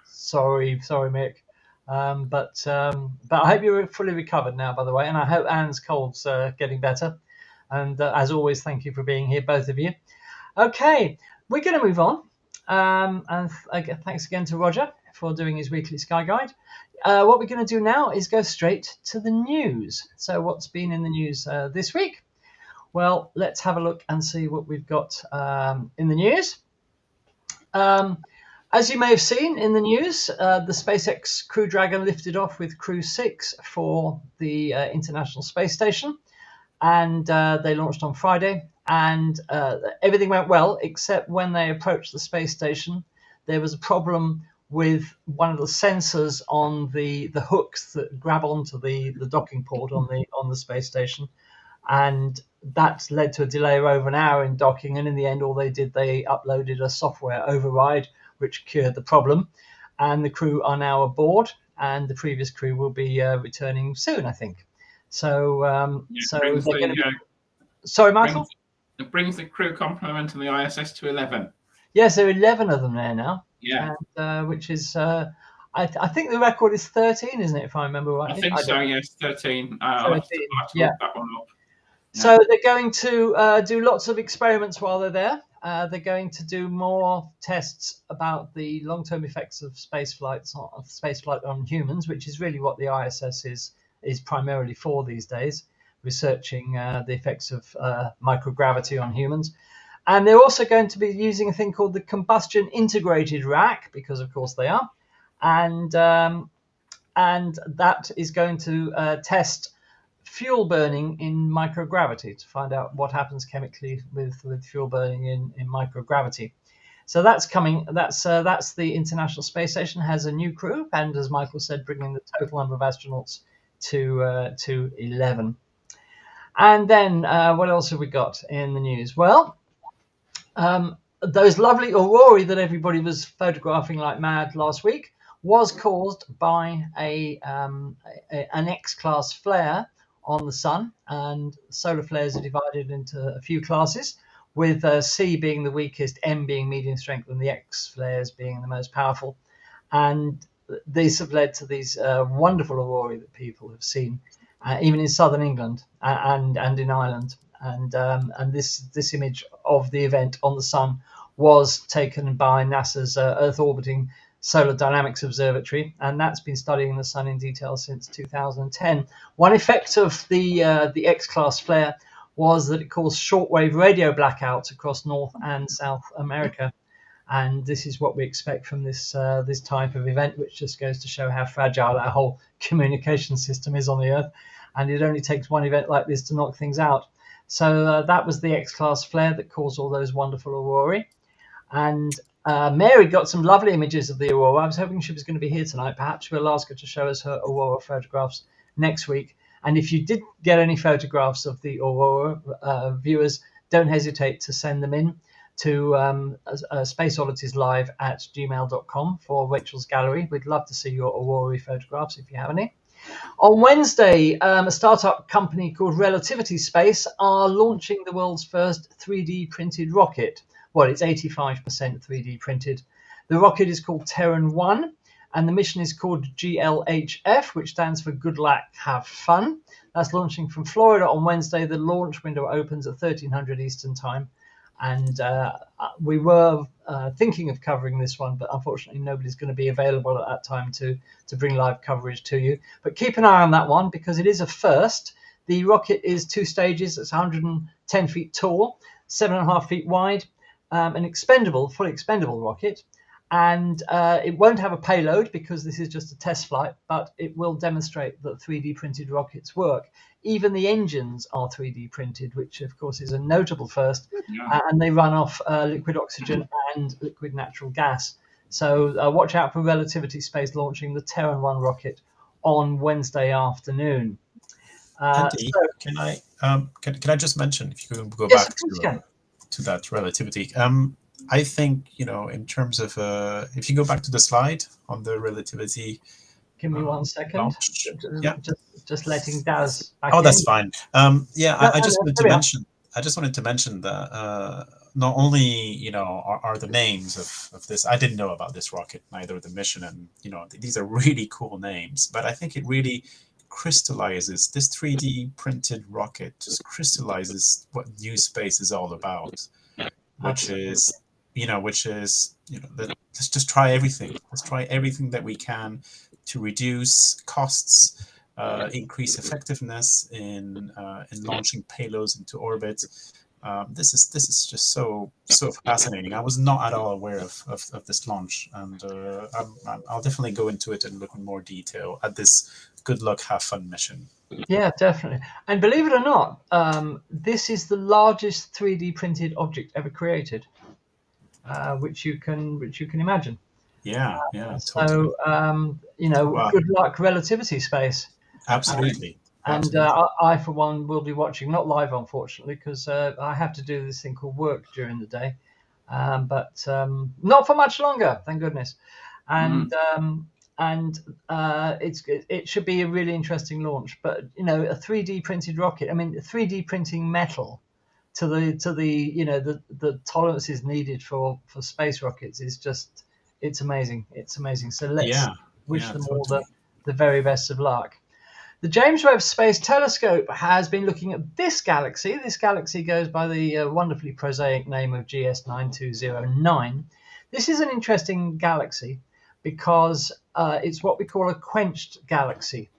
Sorry, Mick. But I hope you're fully recovered now, by the way. And I hope Anne's cold's getting better. And as always, thank you for being here, both of you. Okay, we're going to move on. And thanks again to Roger for doing his weekly Sky Guide. What we're going to do now is go straight to the news. So what's been in the news this week? Well, let's have a look and see what we've got in the news. As you may have seen in the news, the SpaceX Crew Dragon lifted off with Crew 6 for the International Space Station. And they launched on Friday. And everything went well, except when they approached the space station, there was a problem with one of the sensors on the hooks that grab onto the docking port on the space station. And that led to a delay of over an hour in docking. And in the end, all they did, they uploaded a software override, which cured the problem. And the crew are now aboard. And the previous crew will be returning soon, I think. So, they're going to be... Sorry, Michael? It brings the crew complement of the ISS to 11. Yes, there are 11 of them there now. Yeah. And, which is, I think the record is 13, isn't it, if I remember right? I think so, yes, 13. 13. I'll have to look that one up. Yeah. So they're going to do lots of experiments while they're there. They're going to do more tests about the long-term effects of spaceflight on humans, which is really what the ISS is primarily for these days, researching the effects of microgravity on humans. And they're also going to be using a thing called the combustion integrated rack, because of course they are. And that is going to test fuel burning in microgravity to find out what happens chemically with fuel burning in microgravity. So that's coming. That's the International Space Station has a new crew, and as Michael said, bringing the total number of astronauts to 11. And then what else have we got in the news? Well, those lovely aurorae that everybody was photographing like mad last week was caused by an X-class flare on the sun, and solar flares are divided into a few classes, with C being the weakest, M being medium strength, and the X flares being the most powerful. And these have led to these wonderful aurorae that people have seen. even in southern England and in Ireland. And this image of the event on the sun was taken by NASA's Earth Orbiting Solar Dynamics Observatory, and that's been studying the sun in detail since 2010. One effect of the X-class flare was that it caused shortwave radio blackouts across North and South America. And this is what we expect from this type of event, which just goes to show how fragile our whole communication system is on the Earth. And it only takes one event like this to knock things out. So that was the X-class flare that caused all those wonderful aurorae. And Mary got some lovely images of the aurora. I was hoping she was going to be here tonight. Perhaps we'll ask her to show us her aurora photographs next week. And if you did get any photographs of the aurora, viewers, don't hesitate to send them in to spaceodditieslive@gmail.com for Rachel's gallery. We'd love to see your aurora photographs if you have any. On Wednesday, a startup company called Relativity Space are launching the world's first 3D printed rocket. Well, it's 85% 3D printed. The rocket is called Terran 1, and the mission is called GLHF, which stands for Good Luck, Have Fun. That's launching from Florida on Wednesday. The launch window opens at 1300 Eastern Time. And we were thinking of covering this one, but unfortunately nobody's going to be available at that time to bring live coverage to you. But keep an eye on that one because it is a first. The rocket is 2 stages. It's 110 feet tall, 7.5 feet wide, an expendable, fully expendable rocket. And it won't have a payload because this is just a test flight, but it will demonstrate that 3D printed rockets work. Even the engines are 3D printed, which of course is a notable first, and they run off liquid oxygen and liquid natural gas. So watch out for Relativity Space launching the Terran 1 rocket on Wednesday afternoon. Andy, can I just mention, if you could go yes, back to that relativity? I think, in terms of, if you go back to the slide on the relativity. Give me 1 second. Yeah. Just letting Daz back in. That's fine. I just wanted to mention that not only, are the names of this, I didn't know about this rocket, neither the mission, and, these are really cool names, but I think it really crystallizes, this 3D printed rocket just crystallizes what new space is all about, which is let's just try everything. Let's try everything that we can to reduce costs, increase effectiveness in launching payloads into orbit. This is just so fascinating. I was not at all aware of this launch, and I'll definitely go into it and look in more detail at this Good Luck, Have Fun mission. Yeah, definitely. And believe it or not, this is the largest 3D printed object ever created, which you can imagine. Yeah. Totally. So wow. Good luck, Relativity Space. Absolutely. And I, for one, will be watching, not live, unfortunately, because I have to do this thing called work during the day, but not for much longer, thank goodness. And it should be a really interesting launch. But a 3D printed rocket, 3D printing metal to the tolerances needed for space rockets is just, it's amazing. It's amazing. So let's wish them all the very best of luck. The James Webb Space Telescope has been looking at this galaxy. This galaxy goes by the wonderfully prosaic name of GS 9209. This is an interesting galaxy because it's what we call a quenched galaxy.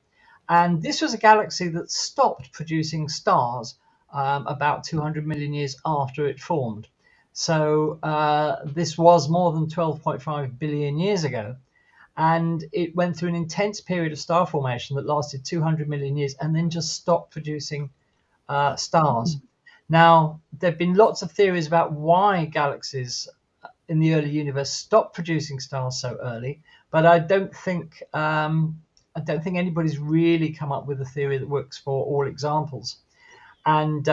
And this was a galaxy that stopped producing stars about 200 million years after it formed. So this was more than 12.5 billion years ago. And it went through an intense period of star formation that lasted 200 million years and then just stopped producing stars. Now, there have been lots of theories about why galaxies in the early universe stopped producing stars so early, but I don't think anybody's really come up with a theory that works for all examples. And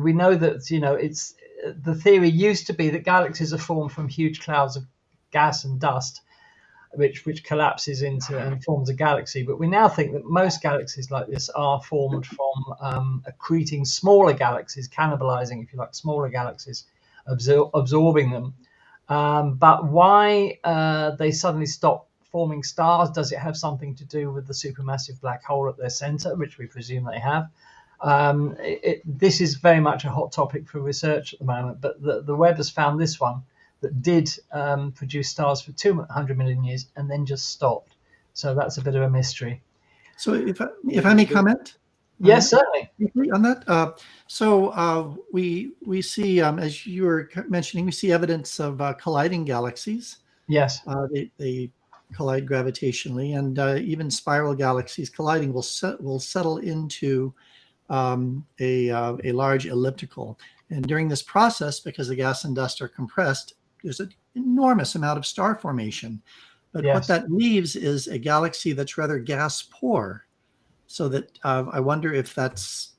we know that it's the theory used to be that galaxies are formed from huge clouds of gas and dust, which collapses into and forms a galaxy. But we now think that most galaxies like this are formed from accreting smaller galaxies, cannibalizing, if you like, smaller galaxies, absorbing them. But why they suddenly stop forming stars? Does it have something to do with the supermassive black hole at their center, which we presume they have? This is very much a hot topic for research at the moment, but the Webb has found this one that did produce stars for 200 million years and then just stopped. So that's a bit of a mystery. So if I may comment? Yes, certainly. On that. We see, as you were mentioning, we see evidence of colliding galaxies. Yes. They collide gravitationally, and even spiral galaxies colliding will settle into a large elliptical. And during this process, because the gas and dust are compressed, there's an enormous amount of star formation. But what that leaves is a galaxy that's rather gas poor. So that I wonder if that's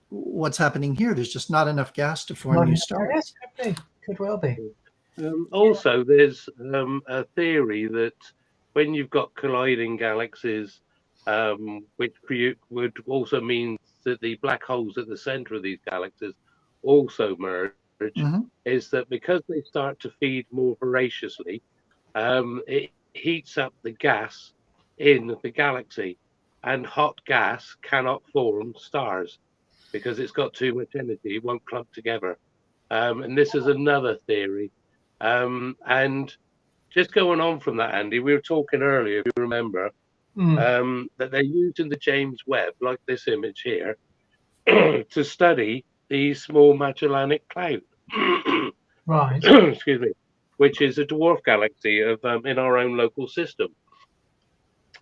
what's happening here. There's just not enough gas to form new stars. Yes, could well be. Also, there's a theory that when you've got colliding galaxies, which would also mean that the black holes at the center of these galaxies also merge, is that because they start to feed more voraciously, it heats up the gas in the galaxy, and hot gas cannot form stars because it's got too much energy. It won't clump together. And this is another theory. And just going on from that, Andy, we were talking earlier, if you remember, that they're using the James Webb, like this image here, to study the Small Magellanic Cloud. Right. Excuse me. Which is a dwarf galaxy of in our own local system.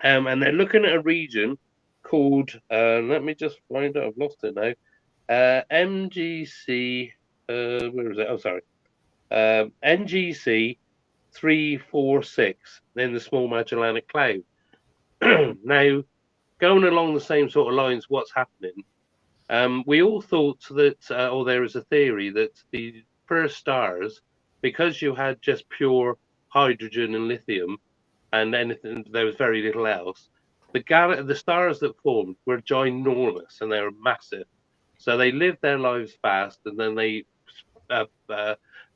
And they're looking at a region called, let me just find it, I've lost it now, MGC, where is it? Oh, sorry. NGC 346 in the Small Magellanic Cloud. Now, going along the same sort of lines, what's happening? We all thought that, or there is a theory that the first stars, because you had just pure hydrogen and lithium, and anything, there was very little else. The stars that formed were ginormous and they were massive. So they lived their lives fast, and then they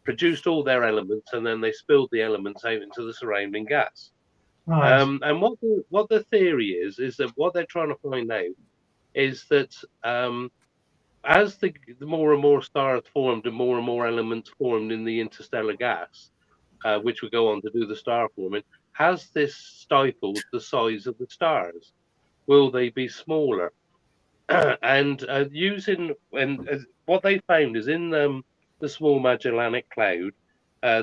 produced all their elements, and then they spilled the elements out into the surrounding gas. Right. And what the theory is that what they're trying to find out is that as the more and more stars formed and more elements formed in the interstellar gas, which would go on to do the star forming, has this stifled the size of the stars? Will they be smaller? And what they found is in the Small Magellanic Cloud,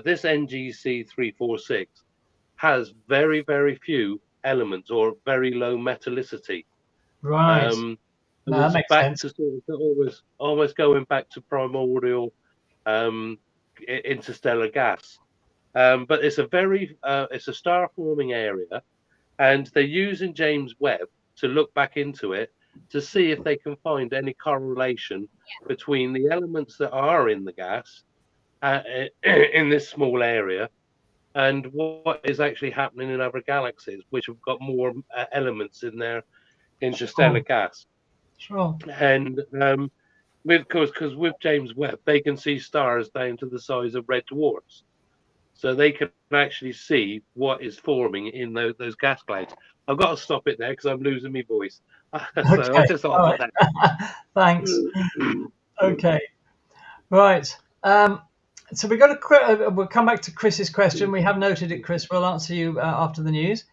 this NGC 346 has very, very few elements or very low metallicity. Right. That makes sense. To almost going back to primordial interstellar gas. But it's it's a star forming area, and they're using James Webb to look back into it to see if they can find any correlation between the elements that are in the gas in this small area and what is actually happening in other galaxies, which have got more elements in their interstellar gas. Sure. And because with James Webb, they can see stars down to the size of red dwarfs. So they can actually see what is forming in those gas clouds. I've got to stop it there because I'm losing my voice. So I just thought that. Thanks. Okay. Right. So we've got we'll come back to Chris's question. We have noted it, Chris. We'll answer you after the news.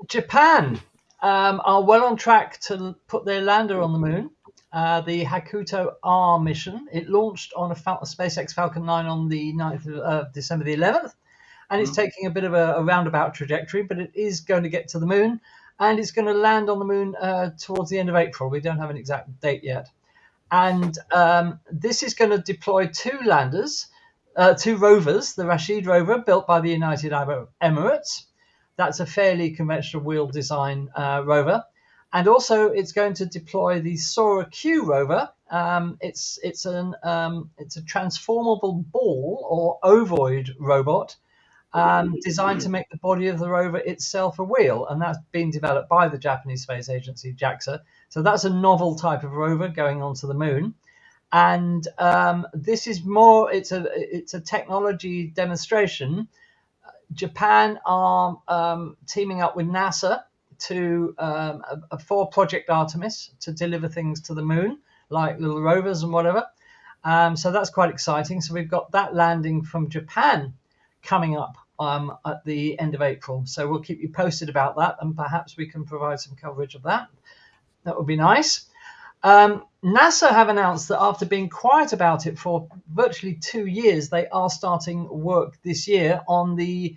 Japan are well on track to put their lander on the moon. The Hakuto R mission. It launched on a SpaceX Falcon 9 on the 9th of December the 11th, and it's taking a bit of a roundabout trajectory, but it is going to get to the moon, and it's going to land on the moon towards the end of April. We don't have an exact date yet. And this is going to deploy two rovers, the Rashid rover, built by the United Arab Emirates. That's a fairly conventional wheel design rover. And also, it's going to deploy the Sora Q rover. It's a transformable ball or ovoid robot designed to make the body of the rover itself a wheel, and that's being developed by the Japanese space agency JAXA. So that's a novel type of rover going onto the moon. And this is more. It's a technology demonstration. Japan are teaming up with NASA to for Project Artemis to deliver things to the moon, like little rovers and whatever. So that's quite exciting. So we've got that landing from Japan coming up at the end of April. So we'll keep you posted about that, and perhaps we can provide some coverage of that. That would be nice. NASA have announced that after being quiet about it for virtually 2 years, they are starting work this year on the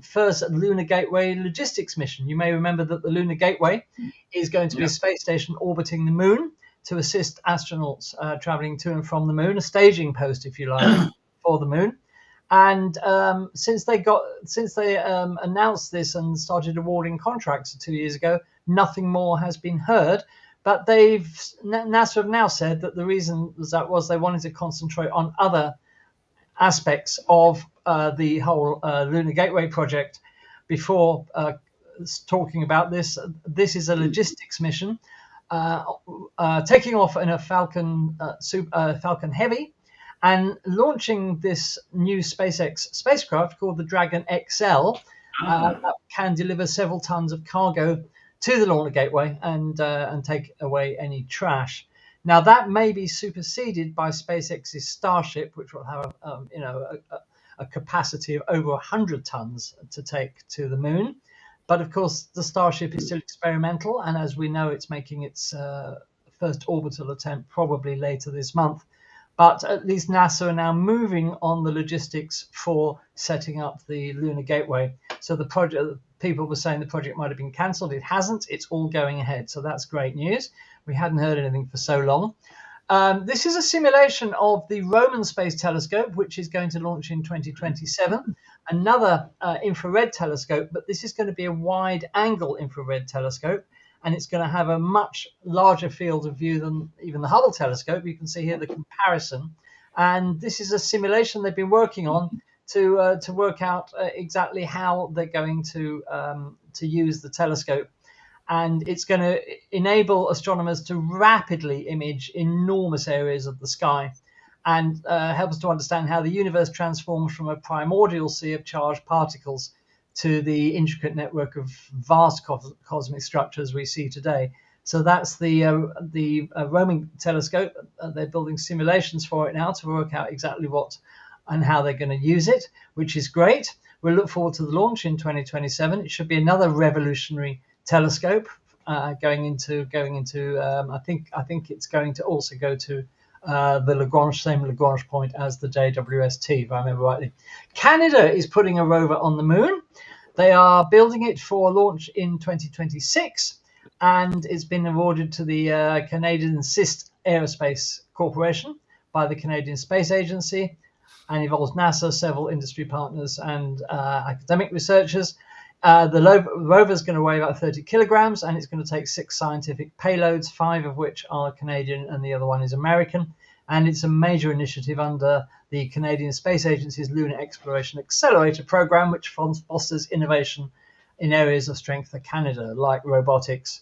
first Lunar Gateway logistics mission. You may remember that the Lunar Gateway is going to be a space station orbiting the moon to assist astronauts traveling to and from the moon, a staging post, if you like, for the moon. And since they announced this and started awarding contracts 2 years ago, nothing more has been heard. But NASA have now said that the reason was they wanted to concentrate on other aspects of the whole Lunar Gateway project before talking about this. This is a logistics mission taking off in a Falcon Heavy and launching this new SpaceX spacecraft called the Dragon XL that can deliver several tons of cargo to the Lunar Gateway and take away any trash. Now that may be superseded by SpaceX's Starship, which will have a capacity of over 100 tons to take to the moon. But of course, the Starship is still experimental, and as we know, it's making its first orbital attempt probably later this month. But at least NASA are now moving on the logistics for setting up the Lunar Gateway. So the project, people were saying the project might have been cancelled. It hasn't. It's all going ahead. So that's great news. We hadn't heard anything for so long. This is a simulation of the Roman Space Telescope, which is going to launch in 2027. Another infrared telescope, but this is going to be a wide-angle infrared telescope. And it's going to have a much larger field of view than even the Hubble telescope. You can see here the comparison. And this is a simulation they've been working on to work out exactly how they're going to use the telescope. And it's going to enable astronomers to rapidly image enormous areas of the sky and help us to understand how the universe transforms from a primordial sea of charged particles to the intricate network of vast cosmic structures we see today. So that's the Roman telescope. They're building simulations for it now to work out exactly what and how they're going to use it, which is great. We'll look forward to the launch in 2027. It should be another revolutionary telescope going into. I think it's going to also go to the same Lagrange point as the JWST, if I remember rightly. Canada is putting a rover on the moon. They are building it for launch in 2026, and it's been awarded to the Canadian SIST Aerospace Corporation by the Canadian Space Agency, and involves NASA, several industry partners, and academic researchers. The rover is going to weigh about 30 kilograms, and it's going to take 6 scientific payloads, 5 of which are Canadian and the other one is American. And it's a major initiative under the Canadian Space Agency's Lunar Exploration Accelerator program, which fosters innovation in areas of strength for Canada, like robotics.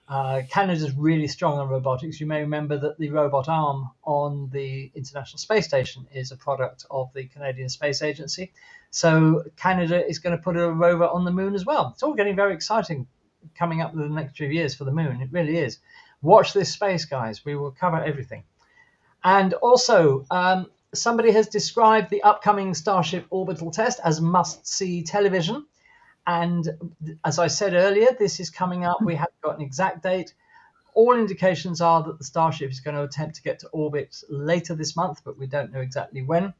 Canada's really strong on robotics. You may remember that the robot arm on the International Space Station is a product of the Canadian Space Agency. So Canada is going to put a rover on the moon as well. It's all getting very exciting coming up in the next few years for the moon. It really is. Watch this space, guys. We will cover everything. And also, somebody has described the upcoming Starship orbital test as must-see television. And as I said earlier, this is coming up. We haven't got an exact date. All indications are that the Starship is going to attempt to get to orbit later this month, but we don't know exactly when.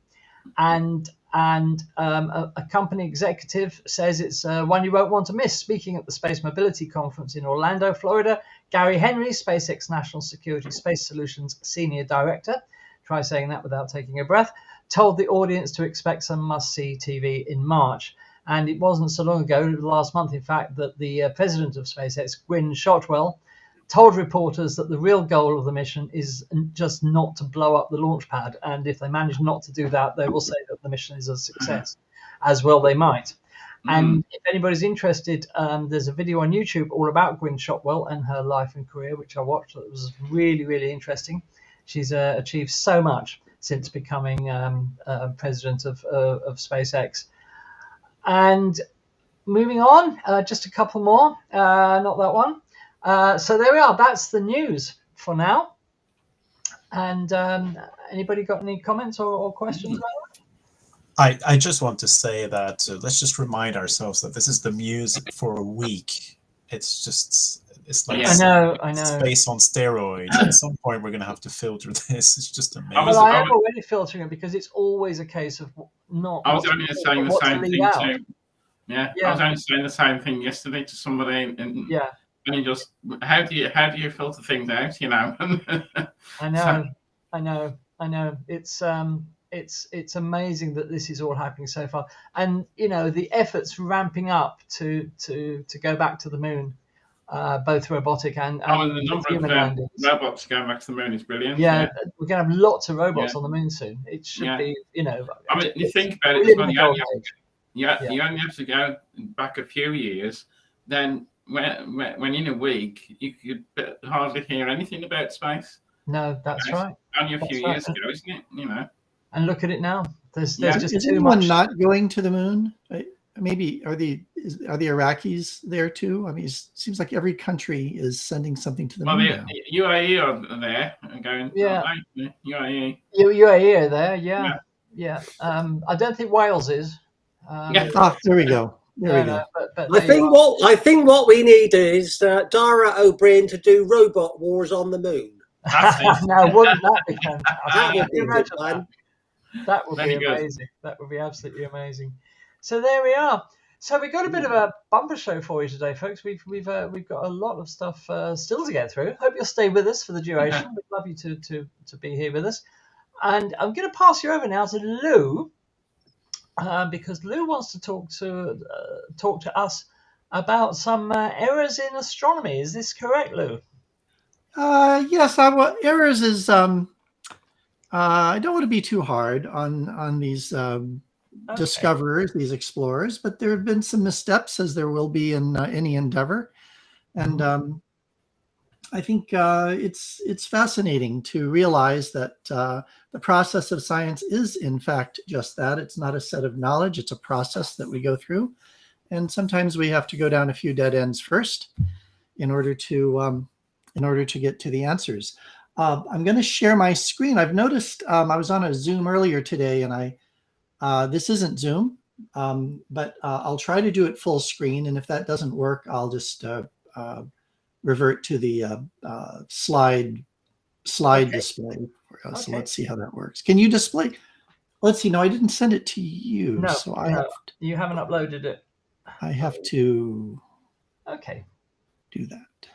And a company executive says it's one you won't want to miss. Speaking at the Space Mobility Conference in Orlando, Florida, Gary Henry, SpaceX National Security Space Solutions Senior Director, try saying that without taking a breath, told the audience to expect some must-see TV in March. And it wasn't so long ago, last month, in fact, that the president of SpaceX, Gwynne Shotwell, told reporters that the real goal of the mission is just not to blow up the launch pad. And if they manage not to do that, they will say that the mission is a success, as well they might. And if anybody's interested, there's a video on YouTube all about Gwynne Shotwell and her life and career, which I watched. It was really, really interesting. She's achieved so much since becoming president of SpaceX. And moving on, just a couple more, not that one. So there we are. That's the news for now. And anybody got any comments or questions about it? I just want to say that let's just remind ourselves that this is the muse for a week. It's like Yeah. I know. space on steroids. At some point, we're going to have to filter this. It's just amazing. Well, I am already filtering it because it's always a case of not. I was only saying the same thing out. too. Yeah, I was only saying the same thing yesterday to somebody, and he just, how do you filter things out? You know. I know. It's amazing that this is all happening so far, and you know the efforts ramping up to go back to the moon, both robotic and the number of robots going back to the moon is brilliant. Yeah, we're going to have lots of robots on the moon soon. It should be, you know. I mean, you think about it as well. You only have to go back a few years. Then, when in a week, you could hardly hear anything about space. No, that's right. Only a few years ago, isn't it? You know. And look at it now. There's just is too anyone much. not going to the moon? Maybe are the Iraqis there too? I mean, it seems like every country is sending something to the moon now. UAE are there and going. Yeah. UAE. UAE are there. Yeah. I don't think Wales is. There we go. There we go. But I think what we need is Dara O'Brien to do robot wars on the moon. Now, wouldn't that be fantastic? That would be a good one. That would be amazing. That would be absolutely amazing. So there we are. So we got a bit of a bumper show for you today, folks. We've got a lot of stuff still to get through. Hope you'll stay with us for the duration. We'd love you to be here with us. And I'm going to pass you over now to Lou, because Lou wants to talk to us about some errors in astronomy. Is this correct, Lou? Yes. Errors is. I don't want to be too hard on these discoverers, these explorers, but there have been some missteps, as there will be in any endeavor, and I think it's fascinating to realize that the process of science is, in fact, just that. It's not a set of knowledge; it's a process that we go through, and sometimes we have to go down a few dead ends first in order to get to the answers. I'm going to share my screen. I've noticed I was on a Zoom earlier today, and this isn't Zoom, but I'll try to do it full screen. And if that doesn't work, I'll just revert to the slide display. So let's see how that works. Can you display? Let's see. No, I didn't send it to you. No, so you haven't uploaded it. I have to. Okay. Do that.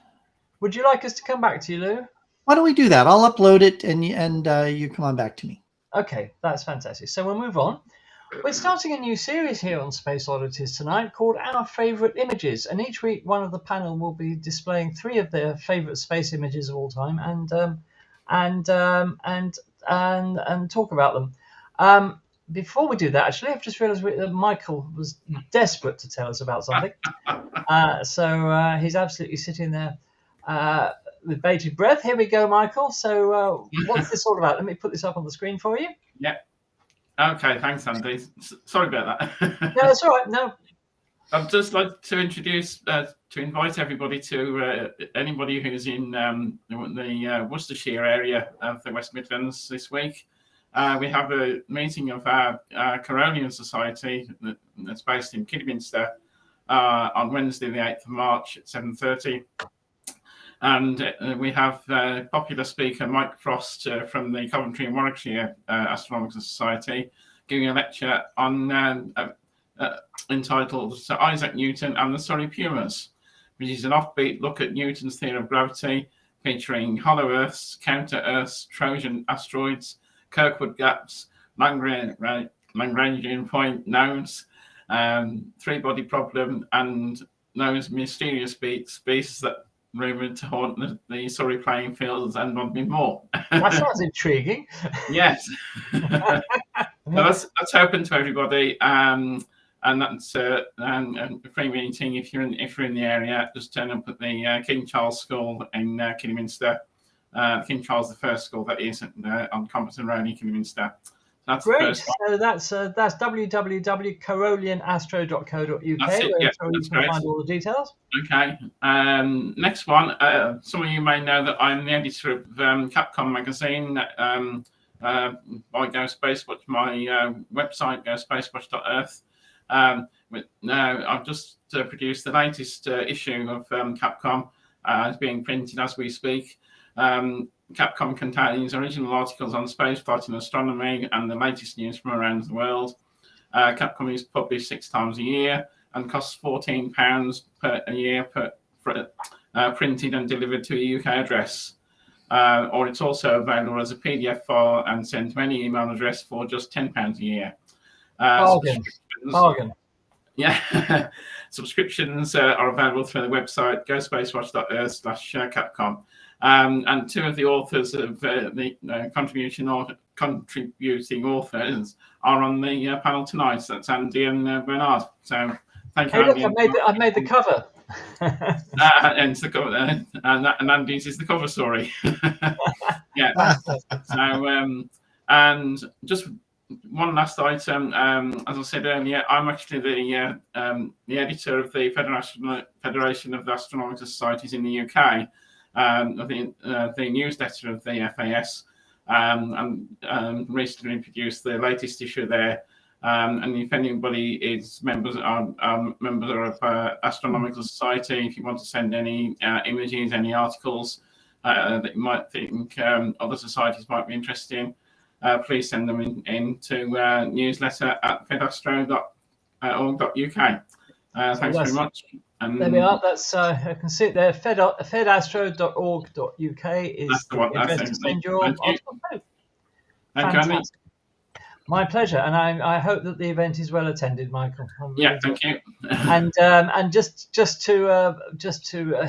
Would you like us to come back to you, Lou? Why don't we do that? I'll upload it and you come on back to me. Okay, that's fantastic. So we'll move on. We're starting a new series here on Space Oddities tonight called Our Favorite Images, and each week one of the panel will be displaying 3 of their favorite space images of all time and talk about them. Before we do that, actually, I've just realised that Michael was desperate to tell us about something. So he's absolutely sitting there with bated breath. Here we go, Michael. So what's this all about? Let me put this up on the screen for you. Yep. Okay, thanks, Andy. Sorry about that. No, that's all right. No. I'd just like to invite everybody to anybody who's in the Worcestershire area of the West Midlands this week. We have a meeting of our Coronian Society that's based in Kidderminster on Wednesday, the 8th of March at 7:30. And we have popular speaker Mike Frost from the Coventry and Warwickshire Astronomical Society giving a lecture on entitled Sir Isaac Newton and the Surrey Pumas, which is an offbeat look at Newton's theory of gravity, featuring hollow Earths, counter Earths, Trojan asteroids, Kirkwood gaps, Lagrangian point nodes, three-body problem, and those mysterious beasts that rumoured to haunt the Surrey playing fields and not be more. That sounds intriguing. Yes. So that's open to everybody, and that's a free meeting. If you're in the area, just turn up at the King Charles School in Kidderminster, King Charles I school, that is, on Compton Road in Kidderminster. So That's Great. the first one. So that's www.carolianastro.co.uk, That's it. where Yeah, you that's can great. find all the details. Okay. Next one. Some of you may know that I'm the editor of Capcom magazine by GoSpaceWatch. My website, GoSpaceWatch.earth. I've just produced the latest issue of Capcom. It's being printed as we speak. Capcom contains original articles on spaceflight and astronomy and the latest news from around the world. Capcom is published 6 times a year and costs £14 per year printed and delivered to a UK address. Or it's also available as a PDF file and sent to any email address for just £10 a year. Bargain. Yeah, subscriptions are available through the website gospacewatch.earth/Capcom. And 2 of the authors of the contributing authors are on the panel tonight. So that's Andy and Bernard. So thank you, Andy. I've made the cover. And the cover, and Andy's is the cover story. Yeah. So and just one last item. As I said earlier, I'm actually the editor of the Federation of the Astronomical Societies in the UK. The newsletter of the FAS, and recently produced the latest issue there. And if anybody is members of Astronomical Society, if you want to send any images, any articles that you might think other societies might be interested in, please send them in to newsletter at fedastro.org.uk. Thanks very much. There we are. That's I can see it there. fedastro.org.uk is the address to send your article to. Fantastic. My pleasure, and I hope that the event is well attended, Michael. Yeah, thank you. And just to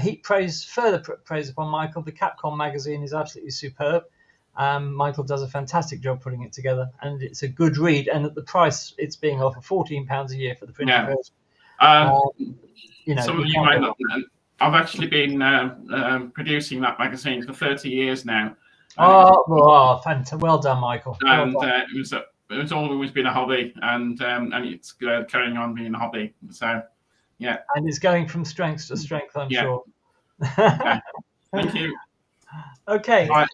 heap further praise upon Michael, the Capcom magazine is absolutely superb. Michael does a fantastic job putting it together, and it's a good read. And at the price it's being offered, £14 a year for the printed version. Some of you might not know. I've actually been producing that magazine for 30 years now. Fantastic! Well done, Michael. And it's always been a hobby, and it's carrying on being a hobby. So, yeah. And it's going from strength to strength, I'm sure. Okay. Thank you. Okay. Right,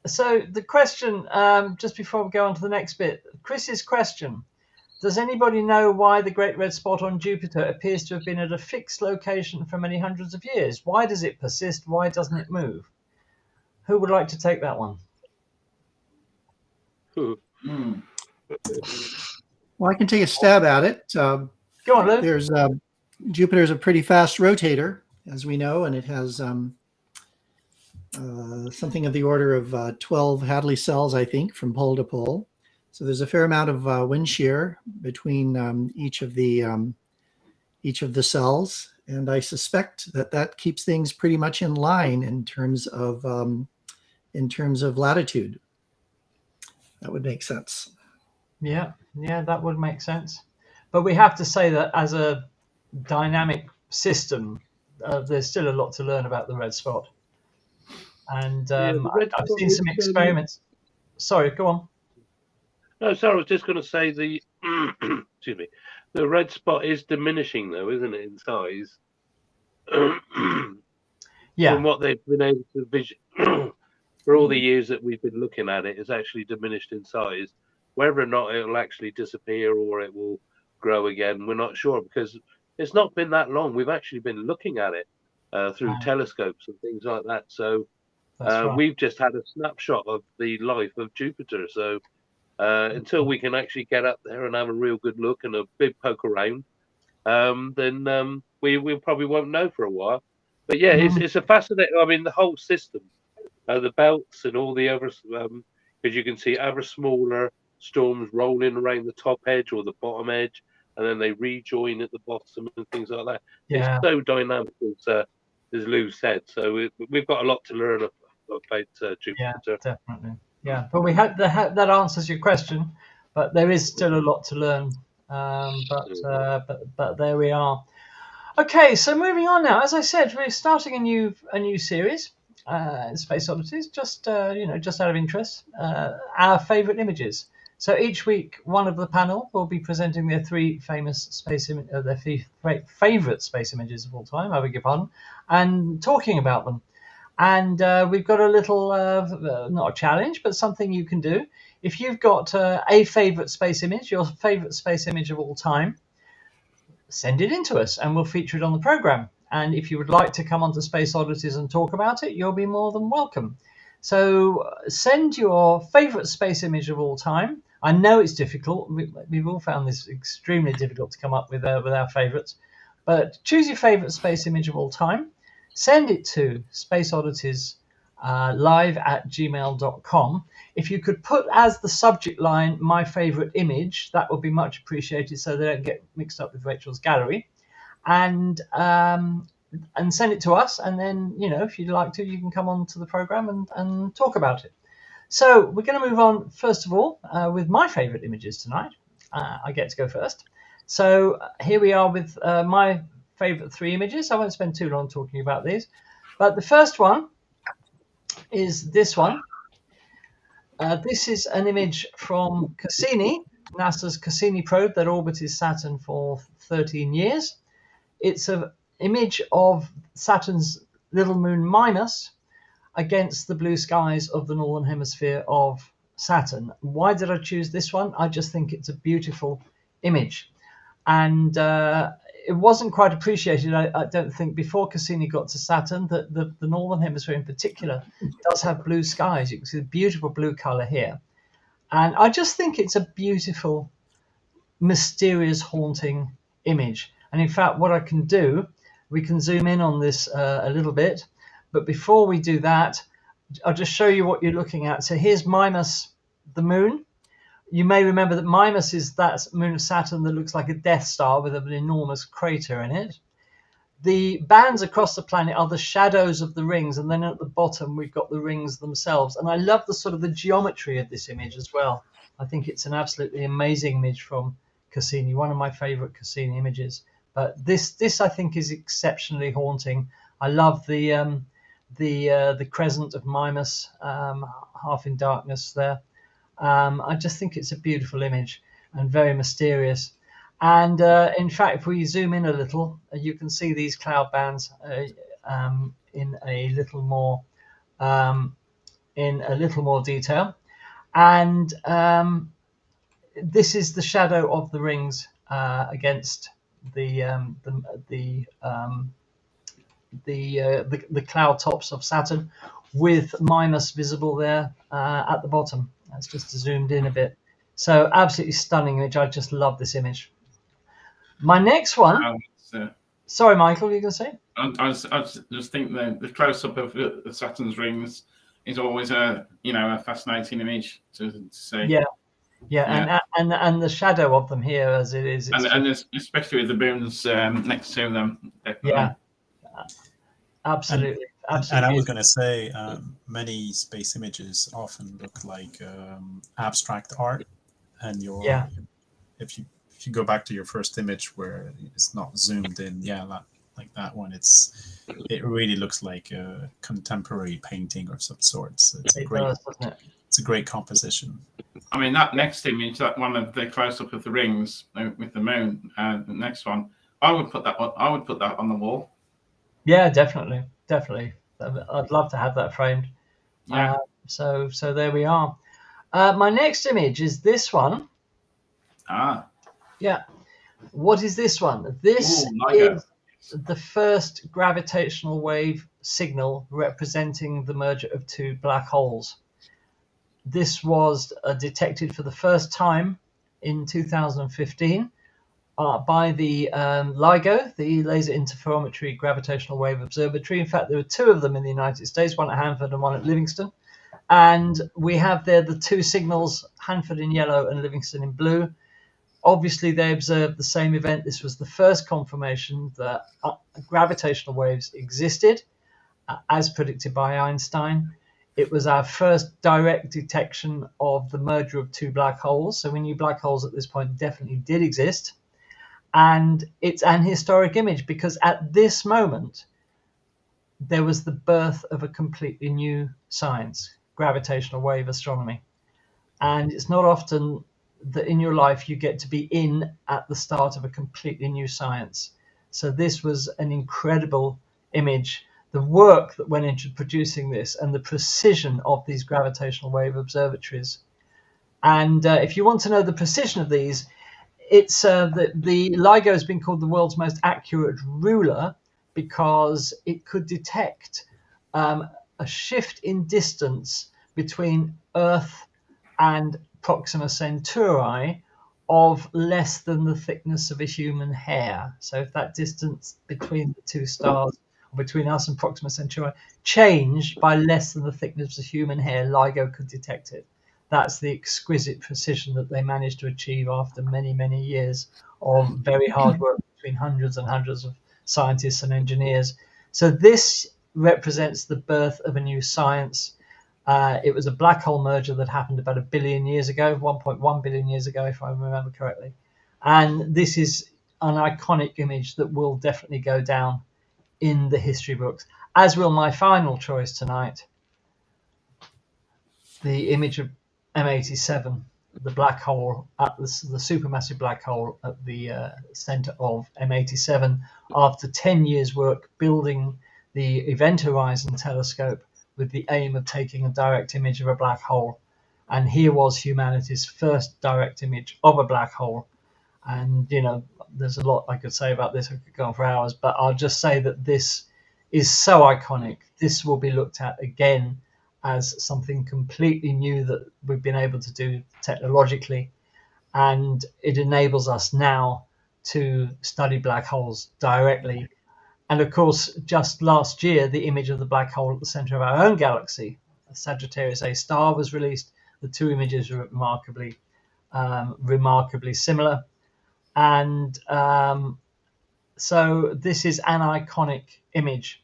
so the question, just before we go on to the next bit, Chris's question: does anybody know why the Great Red Spot on Jupiter appears to have been at a fixed location for many hundreds of years? Why does it persist? Why doesn't it move? Who would like to take that one? Well, I can take a stab at it. Go on, Lou. Jupiter's a pretty fast rotator, as we know, and it has something of the order of 12 Hadley cells, I think, from pole to pole. So there's a fair amount of wind shear between each of the cells, and I suspect that keeps things pretty much in line in terms of latitude. That would make sense. Yeah, that would make sense. But we have to say that as a dynamic system, there's still a lot to learn about the red spot. And I've seen some experiments. Sorry, go on. No, sorry, I was just going to say the excuse me, the red spot is diminishing, though, isn't it, in size? Yeah. From what they've been able to vision for all the years that we've been looking at it, it's actually diminished in size. Whether or not it will actually disappear or it will grow again, we're not sure, because it's not been that long. We've actually been looking at it through telescopes and things like that. So we've just had a snapshot of the life of Jupiter. So until we can actually get up there and have a real good look and a big poke around, then we probably won't know for a while. But yeah, it's a fascinating. I mean, the whole system, the belts and all the other, because you can see other smaller storms rolling around the top edge or the bottom edge, and then they rejoin at the bottom and things like that. Yeah. It's so dynamic, as Lou said. So we've got a lot to learn about Jupiter. Yeah, definitely. Yeah, but we had that answers your question, but there is still a lot to learn. But there we are. Okay, so moving on now. As I said, we're starting a new series, Space Oddities. Just out of interest, our favourite images. So each week, one of the panel will be presenting their three famous favorite space images of all time, I beg your pardon, and talking about them. And we've got a little, not a challenge, but something you can do. If you've got a favorite space image, your favorite space image of all time, send it in to us and we'll feature it on the program. And if you would like to come onto Space Oddities and talk about it, you'll be more than welcome. So send your favorite space image of all time. I know it's difficult. We've all found this extremely difficult to come up with our favorites. But choose your favorite space image of all time. Send it to spaceoddities live@gmail.com. If you could put as the subject line my favorite image, that would be much appreciated so they don't get mixed up with Rachel's gallery. And send it to us. And then, if you'd like to, you can come on to the program and talk about it. So we're going to move on, first of all, with my favorite images tonight. I get to go first. So here we are with my favorite three images. I won't spend too long talking about these. But the first one is this one. This is an image from Cassini, NASA's Cassini probe that orbited Saturn for 13 years. It's an image of Saturn's little moon Mimas against the blue skies of the northern hemisphere of Saturn. Why did I choose this one? I just think it's a beautiful image. And it wasn't quite appreciated, I don't think, before Cassini got to Saturn, that the northern hemisphere in particular does have blue skies. You can see the beautiful blue color here. And I just think it's a beautiful, mysterious, haunting image. And in fact, what I can do, we can zoom in on this a little bit. But before we do that, I'll just show you what you're looking at. So here's Mimas, the moon. You may remember that Mimas is that moon of Saturn that looks like a Death Star with an enormous crater in it. The bands across the planet are the shadows of the rings, and then at the bottom we've got the rings themselves. And I love the sort of the geometry of this image as well. I think it's an absolutely amazing image from Cassini, one of my favorite Cassini images. But this I think is exceptionally haunting. I love the crescent of Mimas, half in darkness there. I just think it's a beautiful image and very mysterious. And in fact, if we zoom in a little, you can see these cloud bands in a little more detail. And this is the shadow of the rings against the cloud tops of Saturn, with Mimas visible there at the bottom. That's just zoomed in a bit. So absolutely stunning image. I just love this image. My next one. Sorry, Michael, you going to say? I just think the close-up of Saturn's rings is always a fascinating image to see. Yeah. And the shadow of them here as it is. And especially with the moons next to them. Definitely. Yeah. Absolutely. And I was going to say, many space images often look like abstract art, and if you go back to your first image where it's not zoomed in, like that one, it really looks like a contemporary painting of some sort. So it's a great composition. I mean, that next image, that one of the close-up of the rings with the moon, the next one, I would put that on the wall. Yeah, definitely. I'd love to have that framed. Yeah. So there we are. My next image is this one. Yeah. What is this one? This is the first gravitational wave signal representing the merger of two black holes. This was detected for the first time in 2015 by the LIGO, the Laser Interferometry Gravitational Wave Observatory. In fact, there were two of them in the United States, one at Hanford and one at Livingston. And we have there the two signals, Hanford in yellow and Livingston in blue. Obviously, they observed the same event. This was the first confirmation that gravitational waves existed, as predicted by Einstein. It was our first direct detection of the merger of two black holes. So we knew black holes at this point definitely did exist. And it's an historic image because at this moment, there was the birth of a completely new science, gravitational wave astronomy. And it's not often that in your life you get to be in at the start of a completely new science. So this was an incredible image. The work that went into producing this and the precision of these gravitational wave observatories. And if you want to know the precision of these, it's the LIGO has been called the world's most accurate ruler because it could detect a shift in distance between Earth and Proxima Centauri of less than the thickness of a human hair. So if that distance between the two stars, or between us and Proxima Centauri, changed by less than the thickness of human hair, LIGO could detect it. That's the exquisite precision that they managed to achieve after many, many years of very hard work between hundreds and hundreds of scientists and engineers. So this represents the birth of a new science. It was a black hole merger that happened about 1 billion years ago, 1.1 billion years ago, if I remember correctly. And this is an iconic image that will definitely go down in the history books, as will my final choice tonight, the image of M87, the black hole, at the supermassive black hole at the center of M87, after 10 years' work building the Event Horizon telescope with the aim of taking a direct image of a black hole. And here was humanity's first direct image of a black hole. And, you know, there's a lot I could say about this. I could go on for hours, but I'll just say that this is so iconic. This will be looked at again as something completely new that we've been able to do technologically. And it enables us now to study black holes directly. And of course, just last year, the image of the black hole at the center of our own galaxy, Sagittarius A star, was released. The two images are remarkably similar. And so this is an iconic image.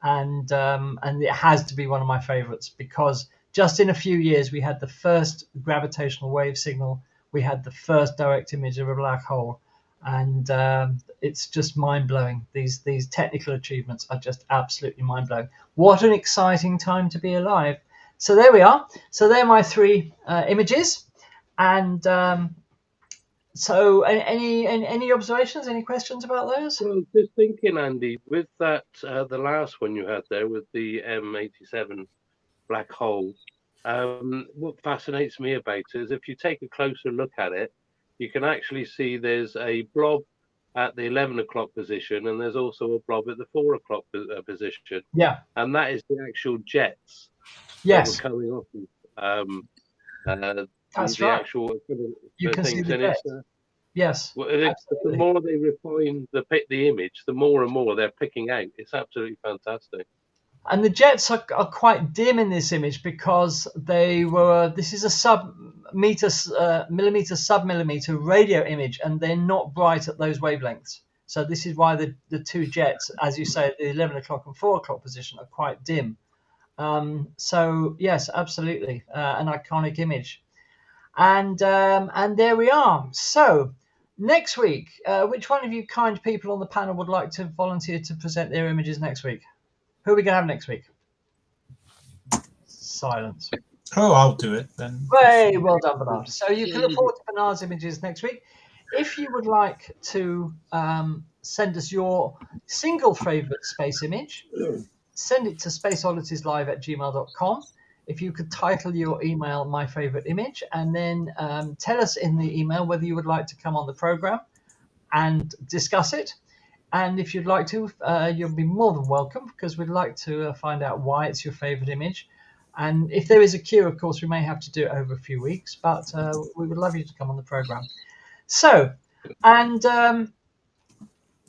And it has to be one of my favorites because just in a few years, we had the first gravitational wave signal. We had the first direct image of a black hole. And it's just mind-blowing. These technical achievements are just absolutely mind-blowing. What an exciting time to be alive. So there we are. So they're my three images. And so any observations, any questions about those? Well, just thinking, Andy, with that, the last one you had there with the M87 black hole, what fascinates me about it is if you take a closer look at it, you can actually see there's a blob at the 11 o'clock position, and there's also a blob at the 4 o'clock position. Yeah. And that is the actual jets Yes. that were coming off. That's the right. actual You can see things the in it. jets. Yes. Well, the more they refine the image, the more and more they're picking out. It's absolutely fantastic. And the jets are quite dim in this image because they were. This is a millimeter sub-millimeter radio image, and they're not bright at those wavelengths. So this is why the two jets, as you say, at the 11 o'clock and 4 o'clock position, are quite dim. So yes, absolutely, an iconic image. And there we are. So next week, which one of you kind people on the panel would like to volunteer to present their images next week? Who are we going to have next week? Silence. Oh, I'll do it then. Hey, well done, Bernard. So you can look forward to Bernard's images next week. If you would like to send us your single favourite space image, send it to spaceodditieslive@gmail.com. If you could title your email "My Favourite Image" and then tell us in the email whether you would like to come on the programme and discuss it. And if you'd like to, you'll be more than welcome because we'd like to find out why it's your favourite image. And if there is a queue, of course, we may have to do it over a few weeks, but we would love you to come on the programme. So, and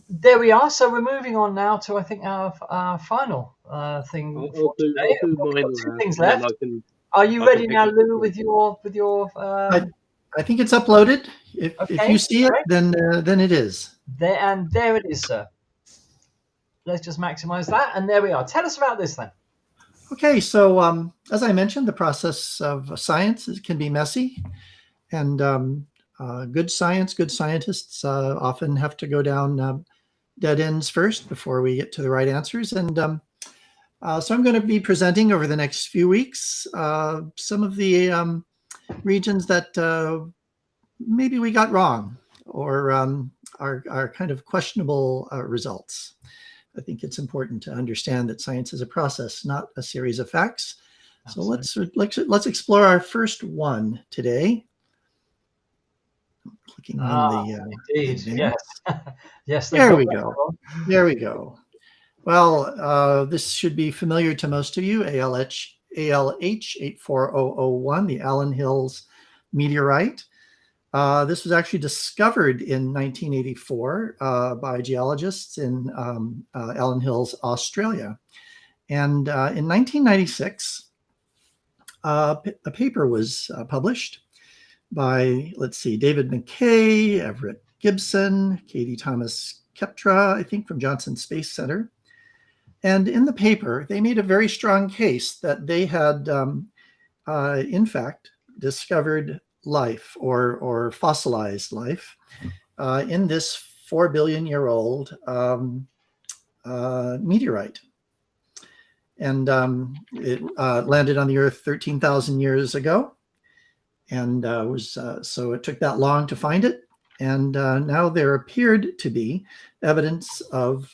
there we are. So we're moving on now to, I think, our final thing. I'll do mine. Two things left. Are you ready now, Lou, with your? I think it's uploaded. If you see it, then it is. There it is, sir. Let's just maximize that, and there we are. Tell us about this then. Okay, so as I mentioned, the process of science can be messy, and good scientists often have to go down dead ends first before we get to the right answers. And so I'm going to be presenting over the next few weeks some of the regions that maybe we got wrong, or are kind of questionable results. I think it's important to understand that science is a process, not a series of facts. Absolutely. So let's explore our first one today. I'm clicking on the indeed, yes. Yes, there we go. There we go. Well, this should be familiar to most of you. ALH 84001, the Allen Hills meteorite. This was actually discovered in 1984 by geologists in Allen Hills, Australia. And in 1996, a paper was published by, let's see, David McKay, Everett Gibson, Katie Thomas Keptra, I think, from Johnson Space Center. And in the paper, they made a very strong case that they had, in fact, discovered life or fossilized life in this 4 billion year old meteorite. And it landed on the Earth 13,000 years ago. And so it took that long to find it. And now there appeared to be evidence of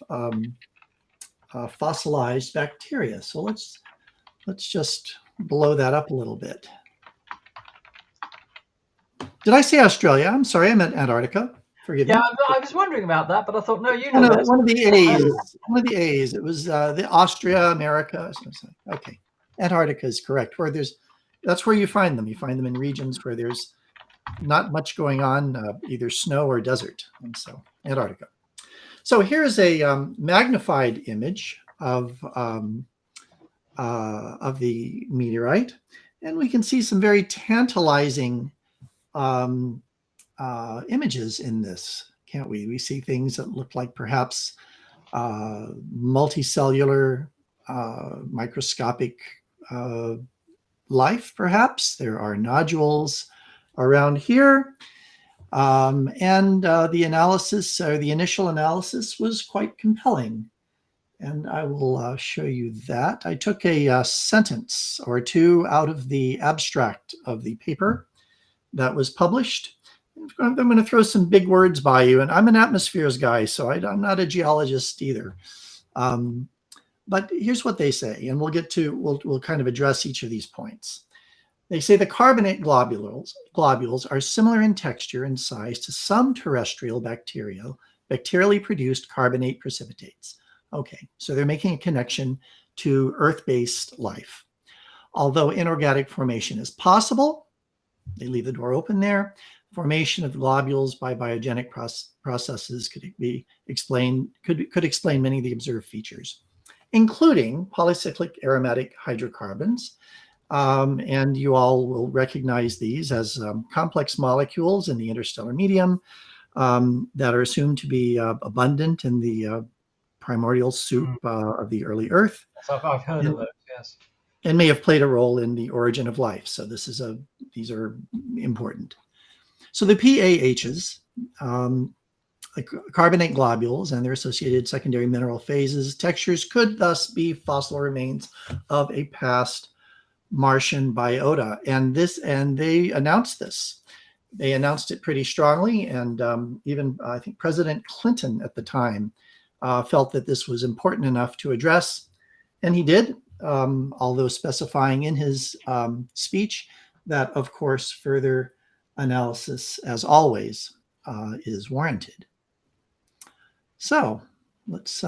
fossilized bacteria. So let's just blow that up a little bit. Did I say Australia? I'm sorry, I meant Antarctica. Forgive me. Yeah, I was wondering about that, but I thought, no, you know One of the A's. One of the A's. It was the Austria, America. Okay, Antarctica is correct. That's where you find them. You find them in regions where there's not much going on, either snow or desert, and so Antarctica. So here's a magnified image of the meteorite, and we can see some very tantalizing images in this, can't we? We see things that look like perhaps multicellular, microscopic life, perhaps. There are nodules around here. And the analysis, or the initial analysis, was quite compelling. And I will show you that. I took a sentence or two out of the abstract of the paper that was published. I'm going to throw some big words by you, and I'm an atmospheres guy, so I'm not a geologist either. But here's what they say, and we'll kind of address each of these points. They say the carbonate globules are similar in texture and size to some terrestrial bacterially produced carbonate precipitates. Okay, so they're making a connection to Earth-based life. Although inorganic formation is possible, they leave the door open there. Formation of globules by biogenic processes could explain many of the observed features, including polycyclic aromatic hydrocarbons. And you all will recognize these as complex molecules in the interstellar medium that are assumed to be abundant in the primordial soup of the early Earth. I've heard of those, yes. And may have played a role in the origin of life. So these are important. So the PAHs, like carbonate globules and their associated secondary mineral phases, textures could thus be fossil remains of a past Martian biota. And they announced this. They announced it pretty strongly. And even I think President Clinton at the time felt that this was important enough to address. And he did, although specifying in his speech that, of course, further analysis, as always, is warranted. So let's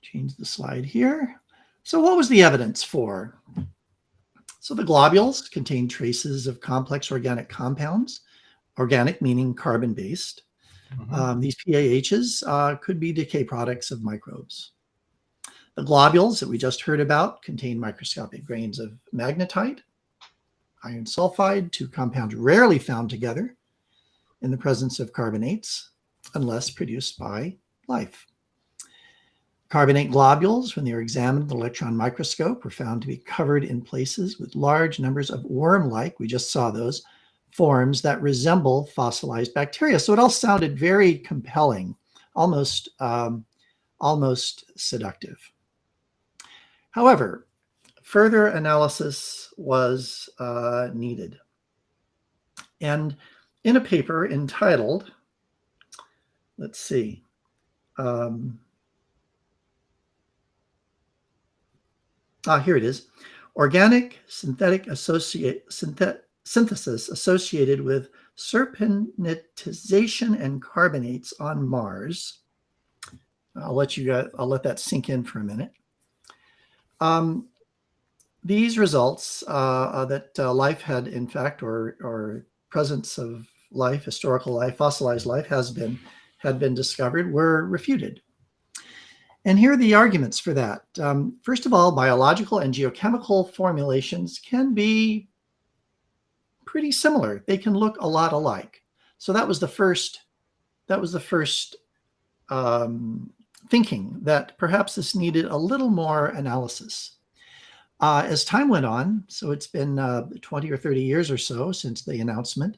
change the slide here. So what was the evidence for? So the globules contain traces of complex organic compounds, organic meaning carbon-based. These PAHs could be decay products of microbes. The globules that we just heard about contain microscopic grains of magnetite, iron sulfide, two compounds rarely found together in the presence of carbonates unless produced by life. Carbonate globules, when they were examined with the electron microscope, were found to be covered in places with large numbers of worm-like, we just saw those, forms that resemble fossilized bacteria. So it all sounded very compelling, almost seductive. However, further analysis was needed. And in a paper entitled, let's see, here it is, Organic Synthetic Synthesis Associated with Serpentization and Carbonates on Mars. I'll let that sink in for a minute. These results that life had, in fact, or presence of life, historical life, fossilized life had been discovered, were refuted. And here are the arguments for that. First of all, biological and geochemical formulations can be pretty similar. They can look a lot alike. So that was the first thinking that perhaps this needed a little more analysis. As time went on, so it's been 20 or 30 years or so since the announcement,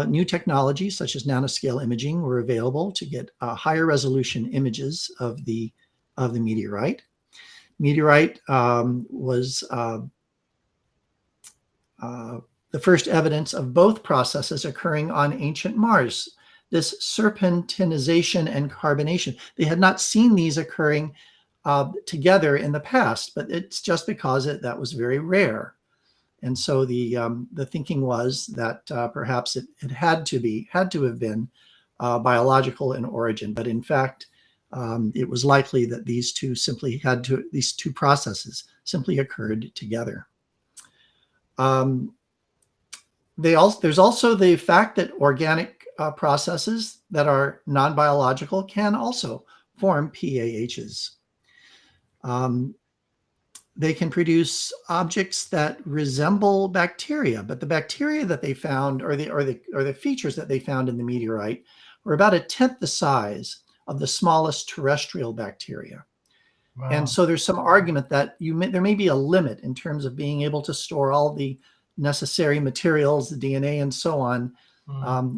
new technologies such as nanoscale imaging were available to get higher resolution images of the meteorite. Meteorite was the first evidence of both processes occurring on ancient Mars, this serpentinization and carbonation. They had not seen these occurring together in the past, but it's just because that was very rare. And so the thinking was that perhaps it had to have been biological in origin, but in fact, it was likely that these two processes simply occurred together. There's also the fact that organic processes that are non-biological can also form PAHs. They can produce objects that resemble bacteria, but the bacteria that they found, or the features that they found in the meteorite, were about 1/10 the size of the smallest terrestrial bacteria. Wow. And so there's some argument that there may be a limit in terms of being able to store all the necessary materials, the DNA and so on,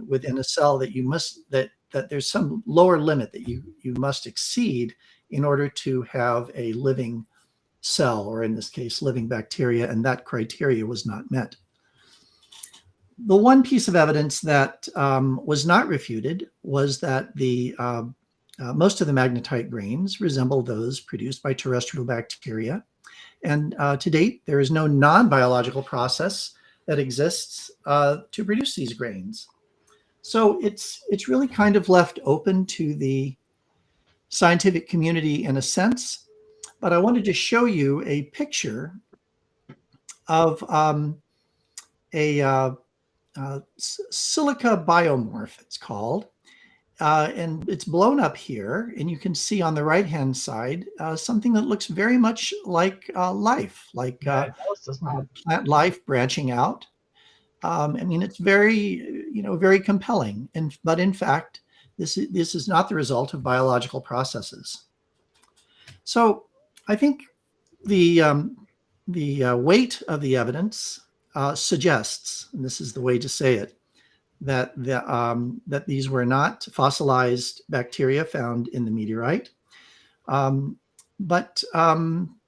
within a cell, that there's some lower limit that you must exceed in order to have a living cell, or in this case, living bacteria, and that criteria was not met. The one piece of evidence that was not refuted was that most of the magnetite grains resemble those produced by terrestrial bacteria. And to date, there is no non-biological process that exists to produce these grains. So it's really kind of left open to the scientific community in a sense. But I wanted to show you a picture of a silica biomorph, it's called. And it's blown up here, and you can see on the right-hand side something that looks very much like life, like plant life branching out. I mean, it's very compelling. But in fact, this is not the result of biological processes. So I think the weight of the evidence suggests, and this is the way to say it, that these were not fossilized bacteria found in the meteorite, but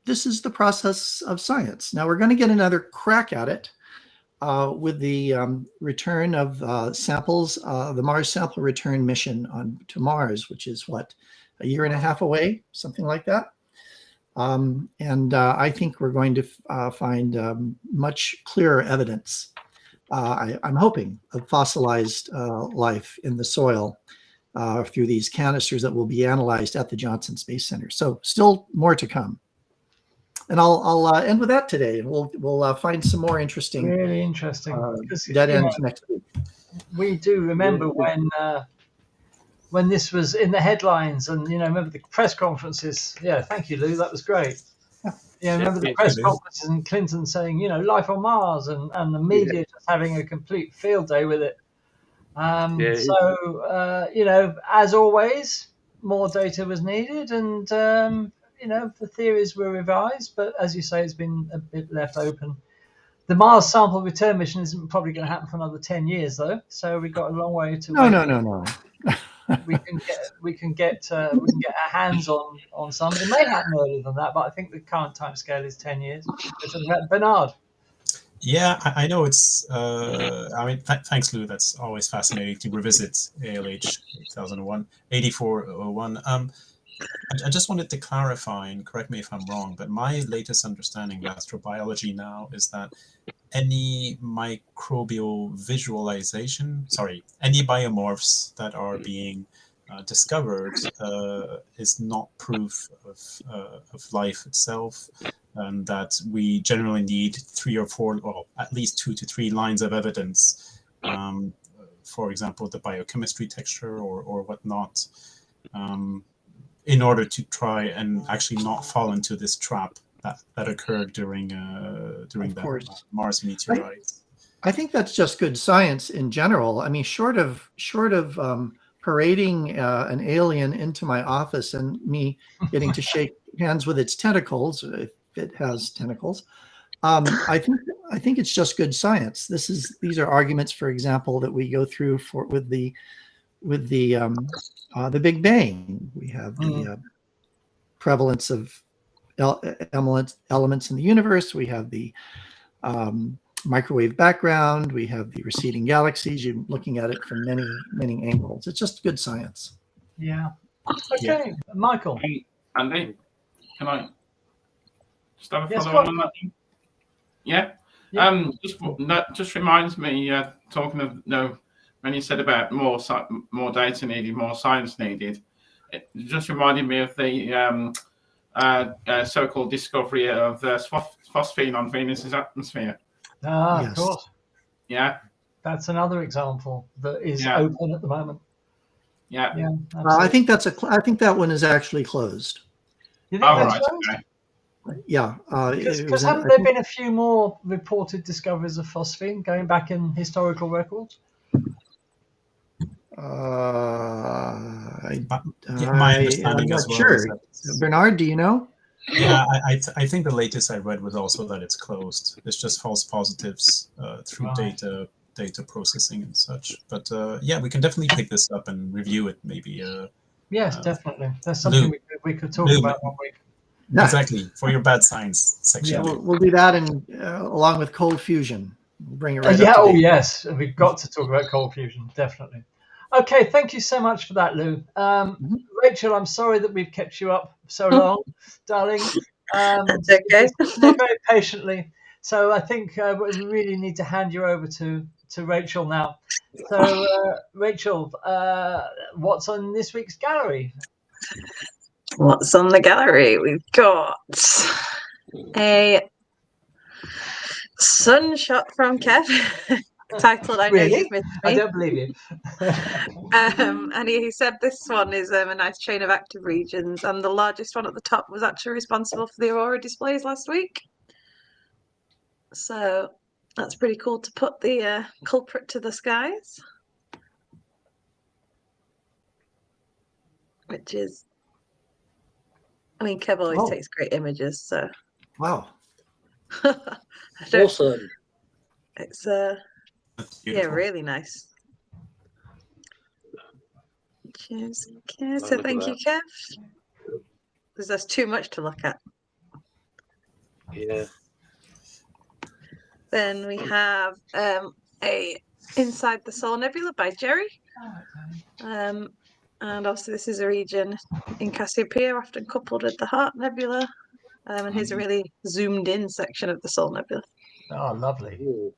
this is the process of science. Now we're going to get another crack at it with the return of samples, the Mars Sample Return mission to Mars, which is what, a year and a half away, something like that. And I think we're going to find much clearer evidence, I'm hoping, of fossilized life in the soil through these canisters that will be analyzed at the Johnson Space Center. So still more to come. And I'll end with that today. We'll find some more interesting, really interesting dead ends next week. We do remember when this was in the headlines, and remember the press conferences. Yeah, thank you, Lou. That was great. Yeah, remember the press conferences and Clinton saying, life on Mars, and the media just having a complete field day with it. So, as always, more data was needed, and the theories were revised, but as you say, it's been a bit left open. The Mars Sample Return mission isn't probably going to happen for another 10 years, though. So we've got a long way to wait. No. we can get our hands on some. It may happen earlier than that, but I think the current timescale is 10 years. Bernard. Yeah, I know it's. I mean, thanks, Lou. That's always fascinating to revisit ALH 8001, 8401. I just wanted to clarify, and correct me if I'm wrong, but my latest understanding of astrobiology now is that any microbial visualization, any biomorphs that are being discovered is not proof of life itself, and that we generally need 3 or 4, well, at least 2 to 3 lines of evidence, for example, the biochemistry texture or whatnot, in order to try and actually not fall into this trap that occurred during that Mars meteorite. I think that's just good science in general. I mean, short of parading an alien into my office and me getting to shake hands with its tentacles, if it has tentacles, I think it's just good science. These are arguments, for example, that we go through with the Big Bang. We have the prevalence of elements in the universe. We have the microwave background. We have the receding galaxies. You're looking at it from many angles. It's just good science. Yeah. Okay, Michael. Andy, can I just have a follow on that? Yeah. Just reminds me, talking of when you said about more data needed, more science needed, it just reminded me of the so-called discovery of phosphine on Venus's atmosphere. Ah, Yes. of course. Yeah. That's another example that is open at the moment. Yeah. Yeah. I think that one is actually closed. You think that's right. closed? Okay. Yeah. Because haven't there been a few more reported discoveries of phosphine going back in historical records? My understanding I'm as not well sure. is that Bernard, do you know? Yeah, I think the latest I read was also that it's closed. It's just false positives through data processing and such. But yeah, we can definitely pick this up and review it maybe. Yes, definitely. That's something we could talk about one week. Exactly, for your bad science section. Yeah, we'll do that, and along with cold fusion, we'll bring it right up. Oh yes, we've got to talk about cold fusion, definitely. Okay, thank you so much for that, Lou. Rachel, I'm sorry that we've kept you up so long, darling. That's okay. Not very patiently. So I think we really need to hand you over to Rachel now. So Rachel, what's on this week's gallery? What's on the gallery? We've got a sunshot from Kev, titled "I Know You've Missed Me." I don't believe you. And he said this one is a nice chain of active regions, and the largest one at the top was actually responsible for the aurora displays last week. So that's pretty cool to put the culprit to the skies, which is, I mean, Kev always takes great images, so. Wow. Awesome. It's yeah, really nice. Cheers, Kev. So thank you, Kev. Because there's too much to look at. Yeah. Then we have a Inside the Solar Nebula by Jerry. And obviously this is a region in Cassiopeia, often coupled with the Heart Nebula. And here's a really zoomed in section of the Solar Nebula. Oh, lovely. Ooh.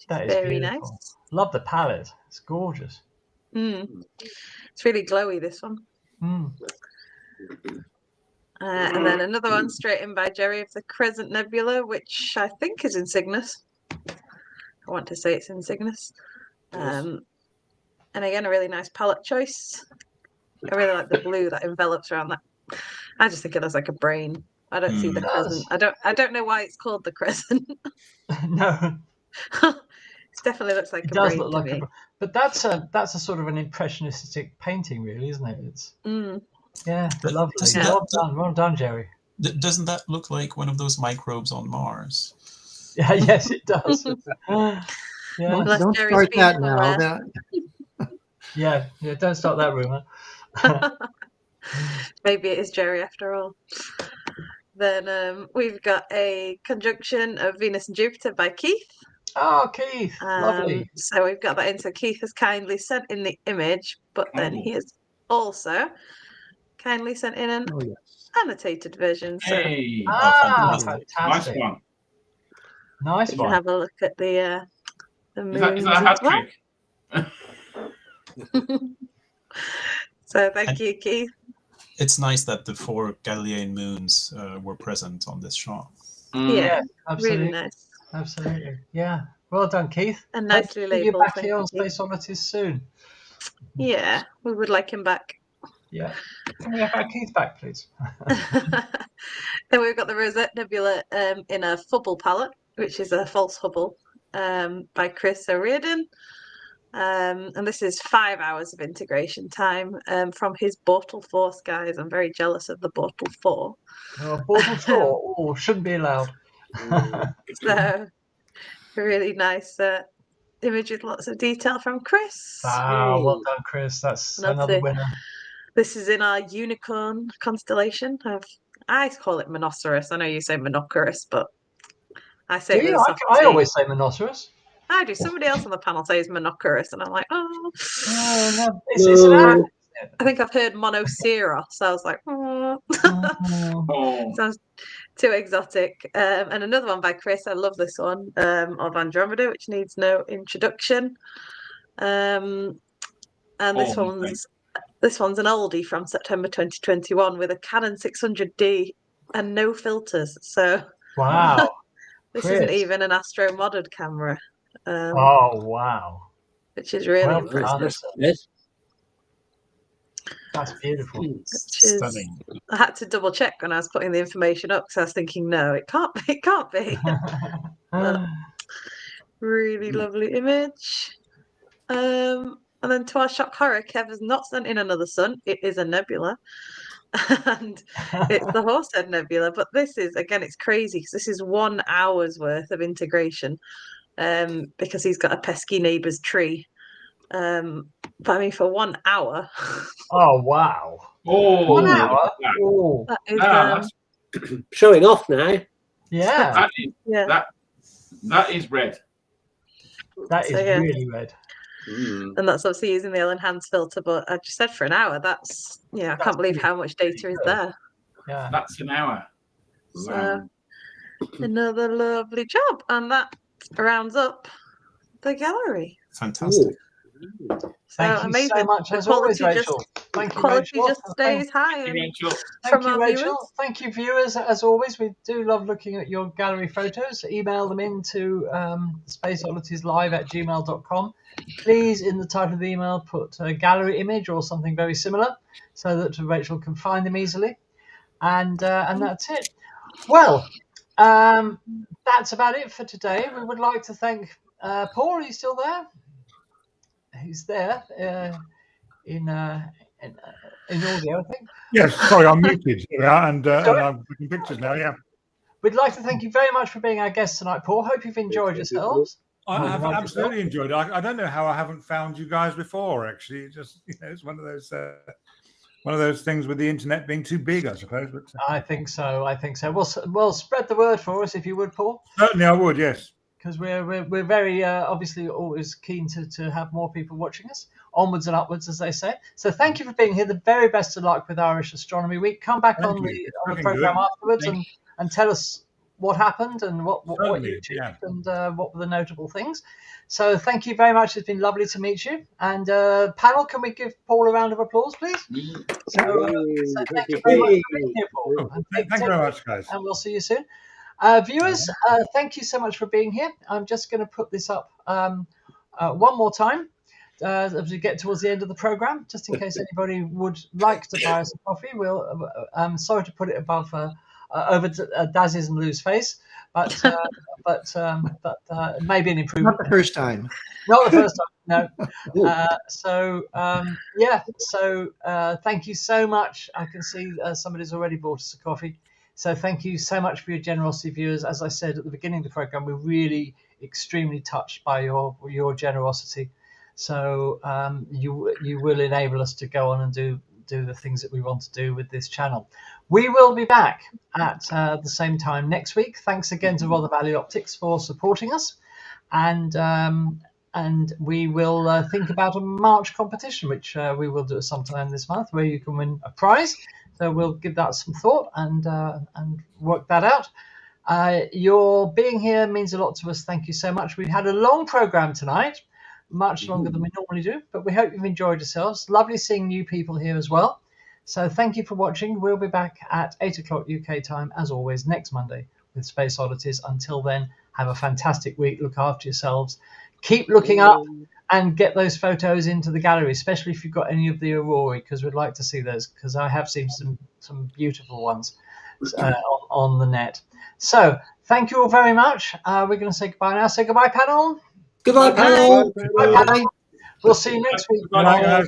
That is very beautiful. nice. Love the palette. It's gorgeous. It's really glowy, this one. And then another one straight in by Jerry of the Crescent Nebula, which I think is in Cygnus. I want to say it's in Cygnus. And again, a really nice palette choice. I really like the blue that envelops around that. I just think it looks like a brain. I don't see the crescent. I don't know why it's called the crescent. No. It definitely looks like It a does brain look to like me. but that's a sort of an impressionistic painting, really, isn't it? It's yeah, lovely. Well done, Jerry. Doesn't that look like one of those microbes on Mars? Yeah, yes, it does. Don't start that now. Yeah, don't start that rumor. Maybe it is Jerry after all. Then we've got a conjunction of Venus and Jupiter by Keith. Oh, Keith, lovely. So we've got that in. So Keith has kindly sent in the image, but then he has also kindly sent in an annotated version. So Hey, fantastic. nice one. Nice we one. can have a look at the moons. Is that a hat trick? So thank you, Keith. It's nice that the 4 Galilean moons were present on this shot. Yeah, absolutely. really nice. Absolutely. Yeah. Well done, Keith. And nicely labelled. You're back here on Space Oddities soon. Yeah, we would like him back. Yeah. Can we have our Keith back, please? Then we've got the Rosette Nebula in a Hubble palette, which is a false Hubble by Chris O'Riordan. And this is 5 hours of integration time from his Bortle 4 skies. I'm very jealous of the Bortle 4. Oh, Bortle 4. Oh, shouldn't be allowed. So, a really nice image with lots of detail from Chris. Wow, well done, Chris. That's another winner. This is in our Unicorn constellation. I call it Monoceros. I know you say Monoceros, but I say it with a soft I T. always say Monoceros. I do. Somebody else on the panel says Monoceros, and I'm like, oh. No. It's an app. I think I've heard Monoceros, so I was like, oh. Sounds too exotic. And another one by Chris. I love this one of Andromeda, which needs no introduction. And this one's an oldie from September 2021 with a Canon 600D and no filters. So wow, this isn't even an Astro modded camera. Oh wow, which is really impressive. That's beautiful. Stunning. I had to double check when I was putting the information up because I was thinking, no, it can't be. It can't be. But really lovely image. And then to our shock horror, Kev has not sent in another sun. It is a nebula. And it's the Horsehead Nebula. But this is, again, it's crazy because this is 1 hour's worth of integration because he's got a pesky neighbour's tree. But I mean, for 1 hour. Oh, wow. Oh, 1 hour? Oh. That is, showing off now. Yeah. That is red. That is really red. And that's obviously using the enhanced filter, but I just said for an hour, that's, I can't believe how much data is there. Yeah. That's an hour. So, another lovely job. And that rounds up the gallery. Fantastic. Ooh. Thank you so much, as always, Rachel. Thank you, quality Rachel. just stays high. Thank you, Rachel. Thank you, Rachel. Thank you, viewers. As always, we do love looking at your gallery photos. Email them in to spaceodditieslive@gmail.com. Please, in the title of the email, put a gallery image or something very similar so that Rachel can find them easily. And that's it. Well, that's about it for today. We would like to thank Paul. Are you still there? He's there in audio, I think. Yes, sorry, I'm muted. And I'm taking pictures now, yeah. We'd like to thank you very much for being our guest tonight, Paul. Hope you've enjoyed yourselves. I have absolutely enjoyed it. I don't know how I haven't found you guys before, actually. It's it's one of those things with the internet being too big, I suppose. But I think so. Well, spread the word for us, if you would, Paul. Certainly, I would, yes. Because we're very obviously always keen to have more people watching us, onwards and upwards, as they say. So thank you for being here. The very best of luck with Irish Astronomy Week. Come back on the program afterwards and tell us what happened and what you achieved and what were the notable things. So thank you very much. It's been lovely to meet you. And panel, can we give Paul a round of applause, please? So thank you very much for being here, Paul. Thank you very much, guys. And we'll see you soon. Viewers, thank you so much for being here. I'm just going to put this up one more time as we get towards the end of the program, just in case anybody would like to buy us a coffee. I'm sorry to put it above over Daz's and Lou's face, but maybe an improvement. Not the first time. Not the first time, no. So thank you so much. I can see somebody's already bought us a coffee. So thank you so much for your generosity, viewers. As I said at the beginning of the program, we're really extremely touched by your generosity. So you will enable us to go on and do do the things that we want to do with this channel. We will be back at the same time next week. Thanks again to Rother Valley Optics for supporting us, and we will think about a March competition, which we will do sometime this month, where you can win a prize. So we'll give that some thought and work that out. Your being here means a lot to us. Thank you so much. We had a long program tonight, much longer than we normally do, but we hope you've enjoyed yourselves. Lovely seeing new people here as well. So thank you for watching. We'll be back at 8 o'clock UK time, as always, next Monday with Space Oddities. Until then, have a fantastic week. Look after yourselves. Keep looking up and get those photos into the gallery, especially if you've got any of the aurorae, because we'd like to see those, because I have seen some beautiful ones on the net. So thank you all very much. We're going to say goodbye now. Say goodbye, panel. Goodbye, panel. Bye, panel. We'll see you next week. Good night, guys.